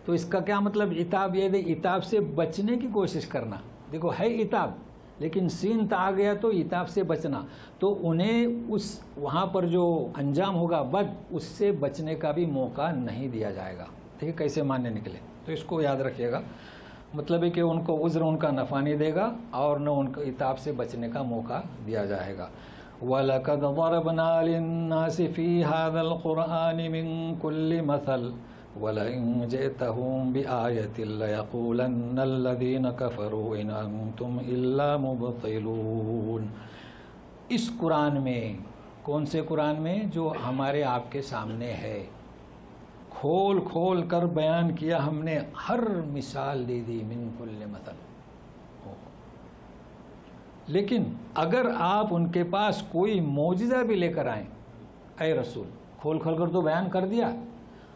تو اس کا کیا مطلب؟ عتاب، یہ عتاب سے بچنے کی کوشش کرنا۔ دیکھو ہے عتاب، لیکن سین تا آ گیا تو عتاب سے بچنا، تو انہیں اس وہاں پر جو انجام ہوگا بد، اس سے بچنے کا بھی موقع نہیں دیا جائے گا۔ ٹھیک ہے، کیسے ماننے نکلے، تو اس کو یاد رکھیے گا۔ مطلب ہے کہ ان کو عذر ان کا نفع نہیں دے گا، اور نہ ان کو عتاب سے بچنے کا موقع دیا جائے گا۔ وَلَقَدْ ضَرَبْنَا لِلنَّاسِ فِي هَذَا الْقُرْآنِ مِنْ كُلِّ مَثَلٍ وَلَئِنْ جِئْتَهُمْ بِآيَةٍ لَيَقُولَنَّ الَّذِينَ كَفَرُوا إِنْ أَنْتُمْ إِلَّا مُبْطِلُونَ۔ اس قرآن میں، کون سے قرآن میں؟ جو ہمارے آپ کے سامنے ہے، کھول کھول کر بیان کیا ہم نے، ہر مثال دے دی، من کل مثل۔ لیکن اگر آپ ان کے پاس کوئی معجزہ بھی لے کر آئیں، اے رسول، کھول کھول کر تو بیان کر دیا،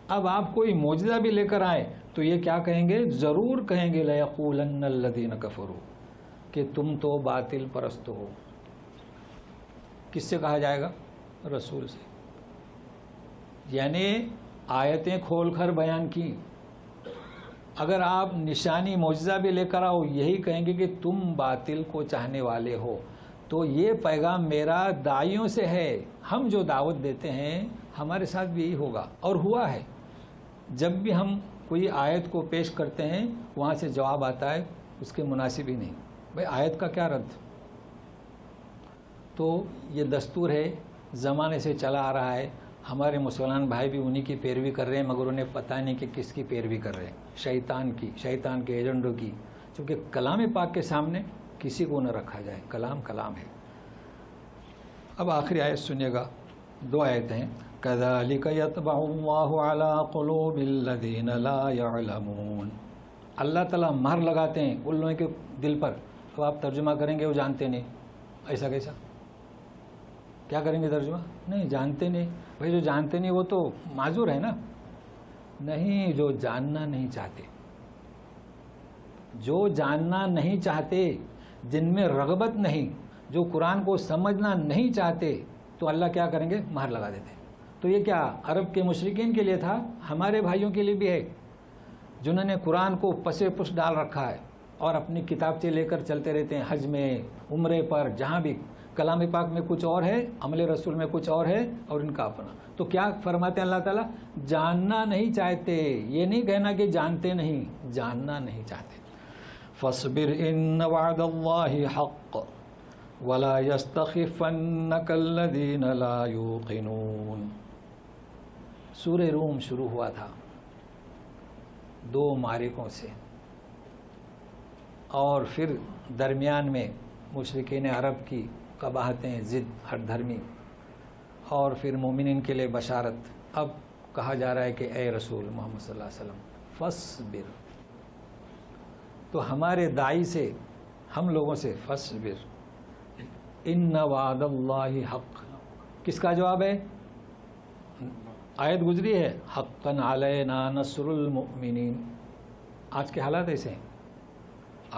اب آپ کوئی معجزہ بھی لے کر آئیں تو یہ کیا کہیں گے؟ ضرور کہیں گے لَيَقُولَنَّ الَّذِينَ كَفَرُوا، کہ تم تو باطل پرست ہو۔ کس سے کہا جائے گا؟ رسول سے۔ یعنی آیتیں کھول کر بیان کی، اگر آپ نشانی معجزہ بھی لے کر آؤ، یہی کہیں گے کہ تم باطل کو چاہنے والے ہو۔ تو یہ پیغام میرا داعیوں سے ہے، ہم جو دعوت دیتے ہیں ہمارے ساتھ بھی یہی ہوگا، اور ہوا ہے۔ جب بھی ہم کوئی آیت کو پیش کرتے ہیں، وہاں سے جواب آتا ہے اس کے مناسب ہی نہیں، بھائی آیت کا کیا رد؟ تو یہ دستور ہے، زمانے سے چلا آ رہا ہے، ہمارے مسلمان بھائی بھی انہی کی پیروی کر رہے ہیں، مگر انہیں پتہ نہیں کہ کس کی پیروی کر رہے ہیں، شیطان کی، شیطان کے ایجنڈوں کی، چونکہ کلام پاک کے سامنے کسی کو نہ رکھا جائے، کلام کلام ہے۔ اب آخری آیت سنیے گا، دو آیتیں ہیں، کذالک یطبع اللہ علی قلوب الذین لا یعلمون، اللہ تعالیٰ مہر لگاتے ہیں ان لوگوں کے دل پر. تو آپ ترجمہ کریں گے وہ جانتے نہیں، ایسا کیسا؟ کیا کریں گے ترجمہ؟ نہیں جانتے نہیں. بھائی جو جانتے نہیں وہ تو معذور ہے نا. نہیں، جو جاننا نہیں چاہتے، جو جاننا نہیں چاہتے، جن میں رغبت نہیں، جو قرآن کو سمجھنا نہیں چاہتے، تو اللہ کیا کریں گے؟ مہر لگا دیتے. تو یہ کیا عرب کے مشرکین کے لیے تھا، ہمارے بھائیوں کے لیے بھی ہے، جنہوں نے قرآن کو پسے پش ڈال رکھا ہے اور اپنی کتابچے لے کر چلتے رہتے ہیں حج میں، عمرے پر، جہاں بھی. کلام پاک میں کچھ اور ہے، عمل رسول میں کچھ اور ہے، اور ان کا اپنا. تو کیا فرماتے ہیں اللہ تعالیٰ؟ جاننا نہیں چاہتے. یہ نہیں کہنا کہ جانتے نہیں، جاننا نہیں چاہتے. فاصبر ان وعد اللہ حق ولا يستخفنك الذين لا يوقنون. سورہ روم شروع ہوا تھا 2 معرکوں سے، اور پھر درمیان میں مشرکین عرب کی قباحتیں، ضد، ہٹ دھرمی، اور پھر مومنین کے لیے بشارت. اب کہا جا رہا ہے کہ اے رسول محمد صلی اللہ علیہ وسلم فاصبر. تو ہمارے داعی سے، ہم لوگوں سے فاصبر ان وعد اللہ حق. کس کا جواب ہے؟ آیت گزری ہے حقا علینا نصر المؤمنین. آج کے حالات ایسے ہیں،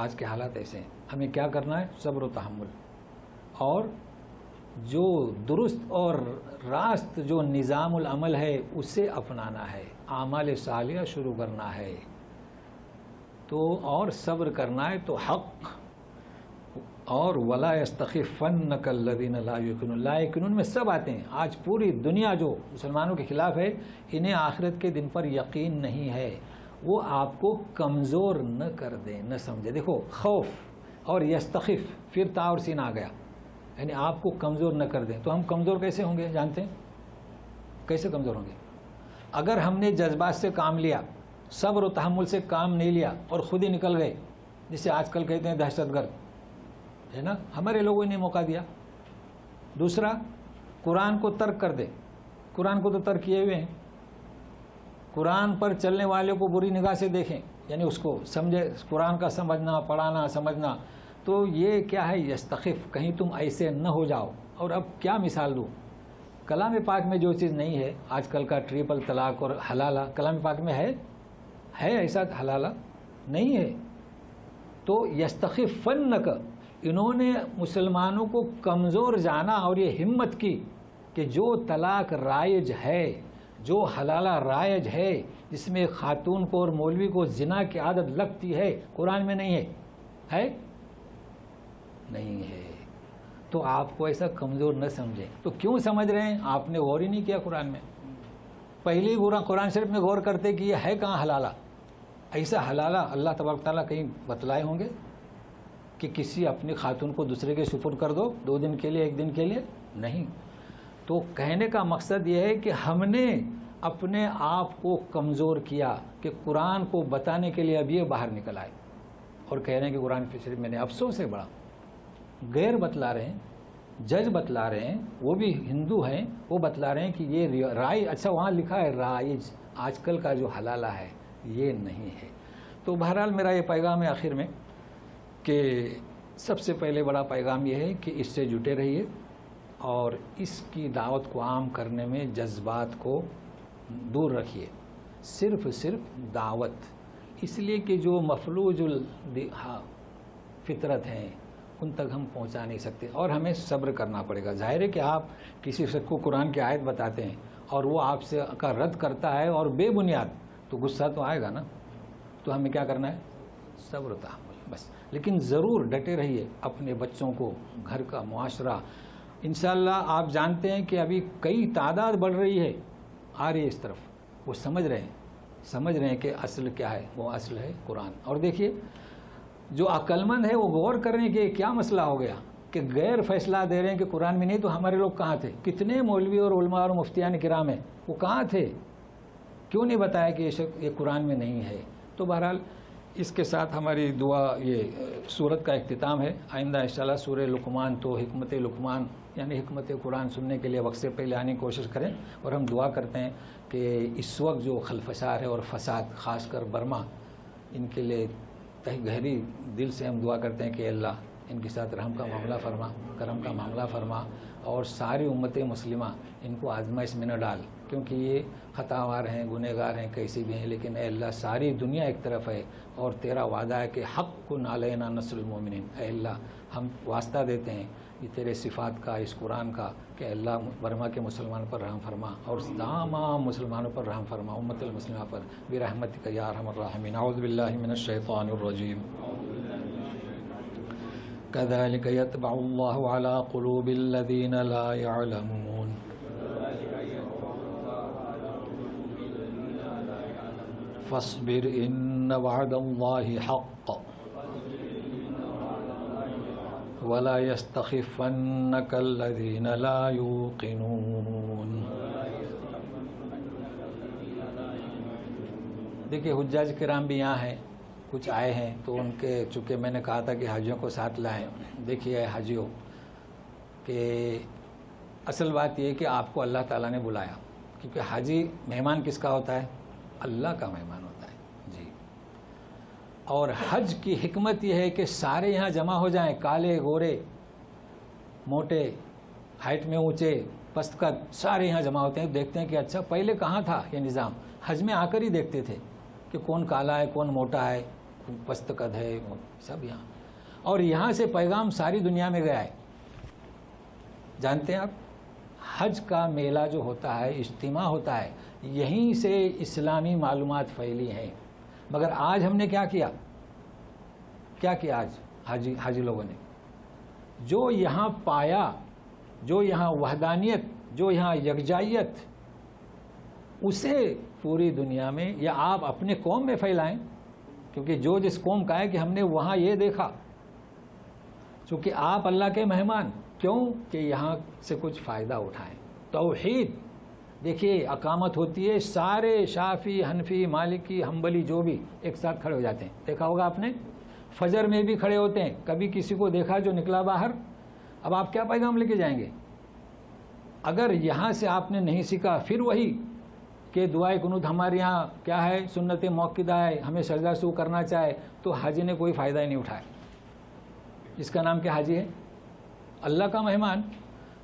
آج کے حالات ایسے ہیں. ہمیں کیا کرنا ہے؟ صبر و تحمل، اور جو درست اور راست جو نظام العمل ہے اسے اپنانا ہے، اعمال صالحہ شروع کرنا ہے، تو اور صبر کرنا ہے. تو حق اور ولا یستخفنک الذین لا یؤمنون. لا یؤمنون میں سب آتے ہیں. آج پوری دنیا جو مسلمانوں کے خلاف ہے، انہیں آخرت کے دن پر یقین نہیں ہے. وہ آپ کو کمزور نہ کر دیں، نہ سمجھے. دیکھو خوف اور یستخف، پھر تا اور سین آ گیا، یعنی آپ کو کمزور نہ کر دیں. تو ہم کمزور کیسے ہوں گے؟ جانتے ہیں کیسے کمزور ہوں گے؟ اگر ہم نے جذبات سے کام لیا، صبر و تحمل سے کام نہیں لیا، اور خود ہی نکل گئے، جسے آج کل کہتے ہیں دہشت گرد، ہے نا، ہمارے لوگوں نے موقع دیا. دوسرا، قرآن کو ترک کر دے. قرآن کو تو ترک کیے ہوئے ہیں. قرآن پر چلنے والے کو بری نگاہ سے دیکھیں، یعنی اس کو سمجھے، قرآن کا سمجھنا، پڑھانا، سمجھنا. تو یہ کیا ہے؟ یستخف. کہیں تم ایسے نہ ہو جاؤ. اور اب کیا مثال دوں؟ کلام پاک میں جو چیز نہیں ہے، آج کل کا ٹریپل طلاق اور حلالہ، کلام پاک میں ہے ایسا حلالہ؟ نہیں ہے. تو یستخفنک، انہوں نے مسلمانوں کو کمزور جانا اور یہ ہمت کی کہ جو طلاق رائج ہے، جو حلالہ رائج ہے، جس میں خاتون کو اور مولوی کو زنا کی عادت لگتی ہے، قرآن میں نہیں ہے نہیں ہے. تو آپ کو ایسا کمزور نہ سمجھیں. تو کیوں سمجھ رہے ہیں؟ آپ نے غور ہی نہیں کیا قرآن میں. پہلی قرآن شریف میں غور کرتے کہ یہ ہے کہاں حلالہ. ایسا حلالہ اللہ تبارک تعالیٰ کہیں بتلائے ہوں گے کہ کسی اپنی خاتون کو دوسرے کے سپرد کر دو 2 دن کے لیے، 1 دن کے لیے؟ نہیں. تو کہنے کا مقصد یہ ہے کہ ہم نے اپنے آپ کو کمزور کیا کہ قرآن کو بتانے کے لیے اب یہ باہر نکل آئے اور کہہ رہے ہیں کہ قرآن شریف میں نے. افسوس ہے بڑا. غیر بتلا رہے ہیں، جج بتلا رہے ہیں، وہ بھی ہندو ہیں، وہ بتلا رہے ہیں کہ یہ رائج، اچھا وہاں لکھا ہے رائج، آج کل کا جو حلالہ ہے یہ نہیں ہے. تو بہرحال میرا یہ پیغام ہے آخر میں کہ سب سے پہلے بڑا پیغام یہ ہے کہ اس سے جٹے رہیے اور اس کی دعوت کو عام کرنے میں جذبات کو دور رکھیے. صرف دعوت، اس لیے کہ جو مفلوج فطرت ہیں ان تک ہم پہنچا نہیں سکتے، اور ہمیں صبر کرنا پڑے گا. ظاہر ہے کہ آپ کسی شخص کو قرآن کی آیت بتاتے ہیں اور وہ آپ سے کا رد کرتا ہے اور بے بنیاد، تو غصہ تو آئے گا نا. تو ہمیں کیا کرنا ہے؟ صبر و تحمل بس. لیکن ضرور ڈٹے رہیے. اپنے بچوں کو، گھر کا معاشرہ، انشاءاللہ آپ جانتے ہیں کہ ابھی کئی تعداد بڑھ رہی ہے، آ رہی ہے اس طرف. وہ سمجھ رہے ہیں کہ اصل کیا ہے. وہ اصل ہے قرآن. اور دیکھیے جو عقل مند ہے وہ غور کر رہے ہیں کہ کیا مسئلہ ہو گیا کہ غیر فیصلہ دے رہے ہیں کہ قرآن میں نہیں. تو ہمارے لوگ کہاں تھے؟ کتنے مولوی اور علماء اور مفتیان کرام ہیں، وہ کہاں تھے؟ کیوں نہیں بتایا کہ یہ قرآن میں نہیں ہے؟ تو بہرحال اس کے ساتھ ہماری دعا، یہ سورت کا اختتام ہے. آئندہ انشاءاللہ سورہ لقمان، تو حکمت لقمان یعنی حکمت قرآن سننے کے لیے وقت سے پہلے آنے کی کوشش کریں. اور ہم دعا کرتے ہیں کہ اس وقت جو خلفشار ہے اور فساد خاص کر برما، ان کے لیے گہری دل سے ہم دعا کرتے ہیں کہ اللہ ان کے ساتھ رحم کا معاملہ فرما، کرم کا معاملہ فرما، اور ساری امت مسلمہ ان کو آزمائش میں نہ ڈال، کیونکہ یہ خطاوار ہیں، گنہگار ہیں، کیسے بھی ہیں، لیکن اے اللہ ساری دنیا ایک طرف ہے اور تیرا وعدہ ہے کہ حق علینا نصر المومنین. اے اللہ ہم واسطہ دیتے ہیں یہ تیرے صفات کا، اس قرآن کا، کہ اللہ برما کے مسلمان پر رحم فرما اور تمام مسلمانوں پر رحم فرما، امت المسلمہ پر برحمتک یا ارحم الراحمین. اعوذ باللہ من الشیطان الرجیم. كذلك يطبع الله على قلوب الذين لا يعلمون. فاصبر إن وعد الله حق ولا يستخفنك الذين لا يوقنون. دیکھیے حجاج کرام بھی یہاں ہیں، کچھ آئے ہیں تو ان کے چونکہ میں نے کہا تھا کہ حاجیوں کو ساتھ لائیں. دیکھیے حاجیوں کہ اصل بات یہ ہے کہ آپ کو اللہ تعالیٰ نے بلایا، کیونکہ حاجی مہمان کس کا ہوتا ہے؟ اللہ کا مہمان ہوتا ہے جی. اور حج کی حکمت یہ ہے کہ سارے یہاں جمع ہو جائیں، کالے گورے موٹے، ہائٹ میں اونچے پست قد، سارے یہاں جمع ہوتے ہیں. دیکھتے ہیں کہ اچھا پہلے کہاں تھا یہ نظام؟ حج میں آ کر ہی دیکھتے تھے کہ کون کالا ہے، کون موٹا ہے، پست قد ہے، سب یہاں. اور یہاں سے پیغام ساری دنیا میں گیا ہے. جانتے ہیں آپ حج کا میلہ جو ہوتا ہے، اجتماع ہوتا ہے، یہیں سے اسلامی معلومات پھیلی ہیں. مگر آج ہم نے کیا کیا آج حاجی لوگوں نے جو یہاں پایا، جو یہاں وحدانیت، جو یہاں یکجائیت، اسے پوری دنیا میں یا آپ اپنے قوم میں پھیلائیں. کیونکہ جو جس قوم کا ہے کہ ہم نے وہاں یہ دیکھا، چونکہ آپ اللہ کے مہمان، کیوں کہ یہاں سے کچھ فائدہ اٹھائیں. توحید دیکھیے اقامت ہوتی ہے، سارے شافی، حنفی، مالکی، حنبلی جو بھی ایک ساتھ کھڑے ہو جاتے ہیں. دیکھا ہوگا آپ نے فجر میں بھی کھڑے ہوتے ہیں. کبھی کسی کو دیکھا جو نکلا باہر؟ اب آپ کیا پیغام لے کے جائیں گے؟ اگر یہاں سے آپ نے نہیں سیکھا، پھر وہی کہ دعائے قنوت ہمارے یہاں کیا ہے، سنت موقدہ ہے، ہمیں سجدہ سو کرنا چاہے، تو حاجی نے کوئی فائدہ ہی نہیں اٹھایا. اس کا نام کیا حاجی ہے؟ اللہ کا مہمان.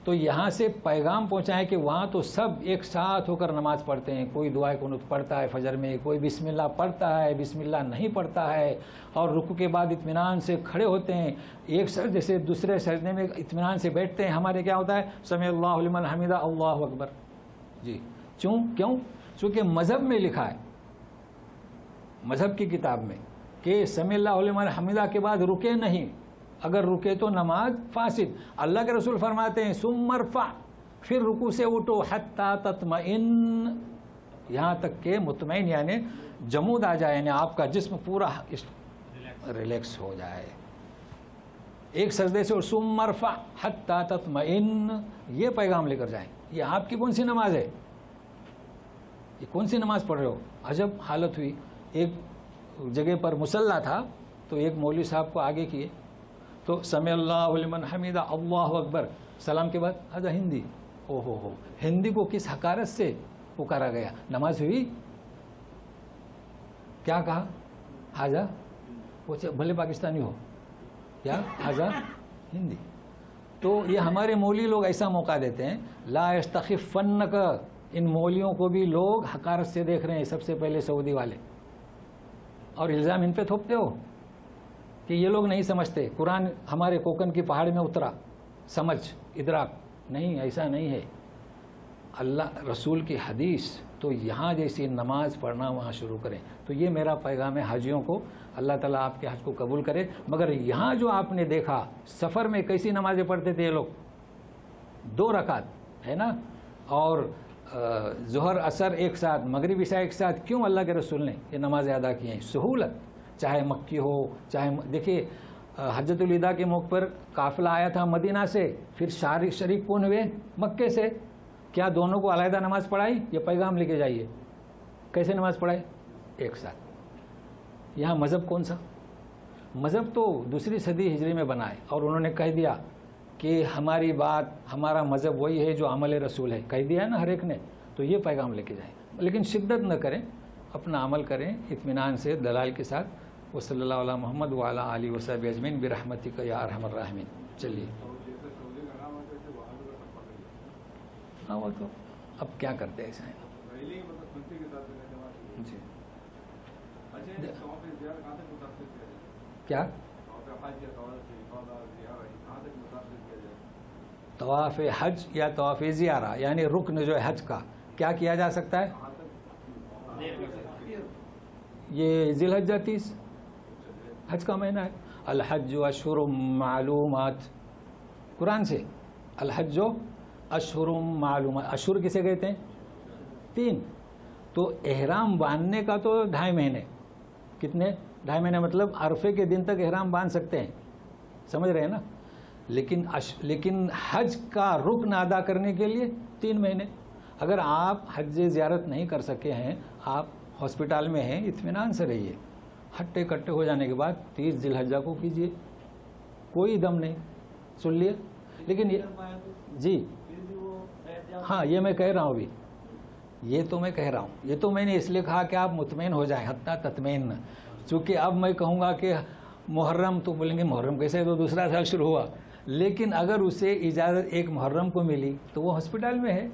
تو یہاں سے پیغام پہنچائے کہ وہاں تو سب ایک ساتھ ہو کر نماز پڑھتے ہیں. کوئی دعائے قنوت پڑھتا ہے فجر میں، کوئی بسم اللہ پڑھتا ہے، بسم اللہ نہیں پڑھتا ہے، اور رکوع کے بعد اطمینان سے کھڑے ہوتے ہیں، ایک سجدے سے دوسرے سجدے میں اطمینان سے بیٹھتے ہیں. ہمارے کیا ہوتا ہے؟ سمع اللہ لمن حمدہ، اللہ اکبر جی. کیوں؟ چونکہ مذہب میں لکھا ہے، مذہب کی کتاب میں، کہ سمع اللہ لمن حمدہ کے بعد رکے نہیں. اگر رکے تو نماز فاسد. اللہ کے رسول فرماتے ہیں ثم ارفع، پھر رکوع سے اٹھو حتی تطمئن، یہاں تک کہ مطمئن یعنی جمود آ جائے، یعنی آپ کا جسم پورا ریلیکس ہو جائے. ایک سجدے سے ثم ارفع حتی تطمئن، یہ پیغام لے کر جائیں. یہ آپ کی کون سی نماز ہے؟ یہ کون سی نماز پڑھ رہے ہو؟ عجب حالت ہوئی. ایک جگہ پر مصلی تھا تو ایک مولوی صاحب کو آگے کیے تو سمع اللہ لمن حمیدہ، اللہ اکبر، سلام کے بعد آجا ہندی. ہو ہندی کو کس حقارت سے پکارا گیا. نماز ہوئی؟ کیا کہا؟ حاجہ وہ بھلے پاکستانی ہو کیا حاجہ ہندی. تو یہ ہمارے مولوی لوگ ایسا موقع دیتے ہیں. لا یستخفنک، ان مولیوں کو بھی لوگ حقارت سے دیکھ رہے ہیں، سب سے پہلے سعودی والے، اور الزام ان پہ تھوپتے ہو کہ یہ لوگ نہیں سمجھتے. قرآن ہمارے کوکن کی پہاڑ میں اترا، سمجھ ادراک نہیں، ایسا نہیں ہے. اللہ رسول کی حدیث تو یہاں جیسی نماز پڑھنا وہاں شروع کریں. تو یہ میرا پیغام ہے حاجیوں کو. اللہ تعالیٰ آپ کے حج کو قبول کرے. مگر یہاں جو آپ نے دیکھا سفر میں کیسی نمازیں پڑھتے تھے یہ لوگ؟ 2 رکعت ہے نا، اور ظہر عصر ایک ساتھ، مغرب عشاء ایک ساتھ. کیوں اللہ کے رسول نے یہ نمازیں ادا کی ہیں؟ سہولت. چاہے مکی ہو، چاہے دیکھیے حجۃ الوداع کے موقع پر قافلہ آیا تھا مدینہ سے، پھر شریک کون ہوئے؟ مکے سے. کیا دونوں کو علیحدہ نماز پڑھائی؟ یہ پیغام لے کے جائیے. کیسے نماز پڑھائی؟ ایک ساتھ. یہاں مذہب کون سا؟ مذہب تو 2 صدی ہجری میں بنا ہے، اور انہوں نے کہہ دیا کہ ہماری بات ہمارا مذہب وہی ہے جو عمل رسول ہے، کہہ دیا ہے نا ہر ایک نے، تو یہ پیغام لے کے جائیں، لیکن شدت نہ کریں، اپنا عمل کریں اطمینان سے دلائل کے ساتھ۔ وہ صلی اللہ علیہ محمد وعلی آلہ وصحبہ اجمعین برحمتک یا ارحم الراحمین۔ چلیے ہاں وہ تو اب کیا کرتے ہیں ایسا ہے جی کیا طواف حج یا طواف زیارہ یعنی رکن جو ہے حج کا کیا کیا جا سکتا ہے؟ یہ ذی الحجہ 30 حج کا مہینہ ہے۔ الحج اشہر معلومات، قرآن سے الحج اشہر معلومات، اشہر کسے کہتے ہیں؟ 3۔ تو احرام باندھنے کا تو 2.5 مہینے، کتنے 2.5 مہینے مطلب عرفے کے دن تک احرام باندھ سکتے ہیں، سمجھ رہے ہیں نا؟ لیکن حج کا رکن ادا کرنے کے لیے 3 مہینے۔ اگر آپ حج زیارت نہیں کر سکے ہیں، آپ ہاسپٹل میں ہیں، اطمینان سے رہیے، ہٹے کٹے ہو جانے کے بعد 30 ذی الحجہ کو کیجیے، کوئی دم نہیں، سن لیے۔ لیکن جی ہاں یہ میں کہہ رہا ہوں، ابھی یہ تو میں کہہ رہا ہوں، یہ تو میں نے اس لیے کہا کہ آپ مطمئن ہو جائیں، حتی تطمئن، چونکہ اب میں کہوں گا کہ محرم تو بولیں گے محرم کیسے، تو دوسرا سال شروع ہوا، لیکن اگر اسے اجازت 1 محرم کو ملی تو وہ ہاسپٹل میں ہے،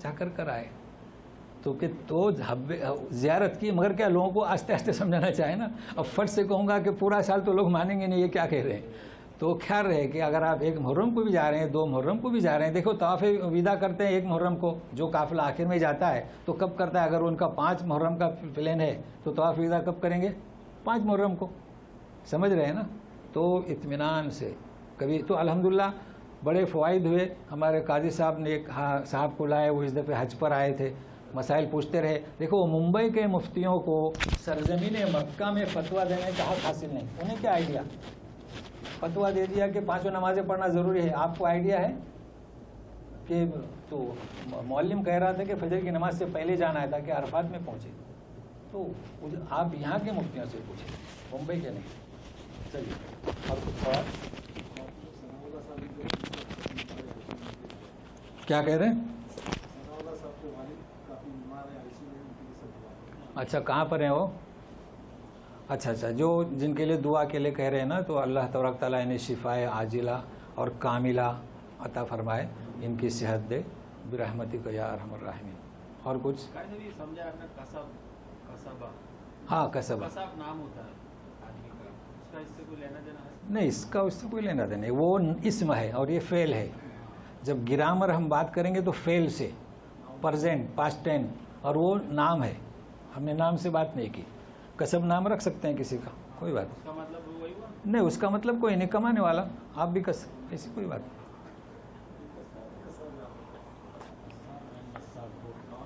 جا کر آئے، تو کہ تو زیارت کی، مگر کیا لوگوں کو آہستہ آہستہ سمجھانا چاہے نا، اب فٹ سے کہوں گا کہ پورا سال تو لوگ مانیں گے نہیں، یہ کیا کہہ رہے ہیں، تو خیال رہے کہ اگر آپ 1 محرم کو بھی جا رہے ہیں، 2 محرم کو بھی جا رہے ہیں، دیکھو طواف وداع کرتے ہیں 1 محرم کو، جو قافلہ آخر میں جاتا ہے تو کب کرتا ہے؟ اگر ان کا 5 محرم کا پلان ہے تو طواف وداع کب کریں گے؟ 5 محرم کو، سمجھ رہے ہیں نا؟ تو اطمینان سے کبھی تو الحمدللہ بڑے فوائد ہوئے۔ ہمارے قاضی صاحب نے ایک صاحب کو لائے، وہ اس دفعہ حج پر آئے تھے، مسائل پوچھتے رہے۔ دیکھو ممبئی کے مفتیوں کو سرزمین مکہ میں فتویٰ دینے کا حق حاصل نہیں، انہیں کیا آئیڈیا، فتویٰ دے دیا کہ 5 نمازیں پڑھنا ضروری ہے۔ آپ کو آئیڈیا ہے کہ تو معلم کہہ رہا تھا کہ فجر کی نماز سے پہلے جانا ہے تاکہ عرفات میں پہنچے، تو آپ یہاں کے مفتیوں سے پوچھیں، ممبئی کے نہیں۔ چلیے اور کچھ سوال کیا کہہ رہے ہیں؟ اچھا کہاں پر ہیں وہ؟ اچھا جو جن کے لیے دعا کے لیے کہہ رہے ہیں نا، تو اللہ تبارک تعالیٰ انہیں شفائے عاجلہ اور کاملہ عطا فرمائے، ان کی صحت دے برحمتک یا ارحم الراحمین۔ اور کچھ؟ ہاں کسب نام ہوتا ہے آدمی کا، اس کا اس سے کوئی لینا دینا ہے؟ نہیں، اس کا اس سے کوئی لینا دینا نہیں، وہ اسم ہے اور یہ فعل ہے۔ جب گرامر ہم بات کریں گے تو فعل سے، پرزینٹ، پاسٹ ٹین، اور وہ نام ہے، ہم نے نام سے بات نہیں کی۔ کسب نام رکھ سکتے ہیں کسی کا، کوئی بات اس کا مطلب وہی ہوا؟ نہیں، اس کا مطلب کوئی نہیں، کمانے والا، آپ بھی کسب، ایسی کوئی بات نہیں۔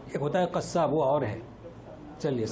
ایک ہوتا ہے قصاب، وہ اور ہے۔ چلیے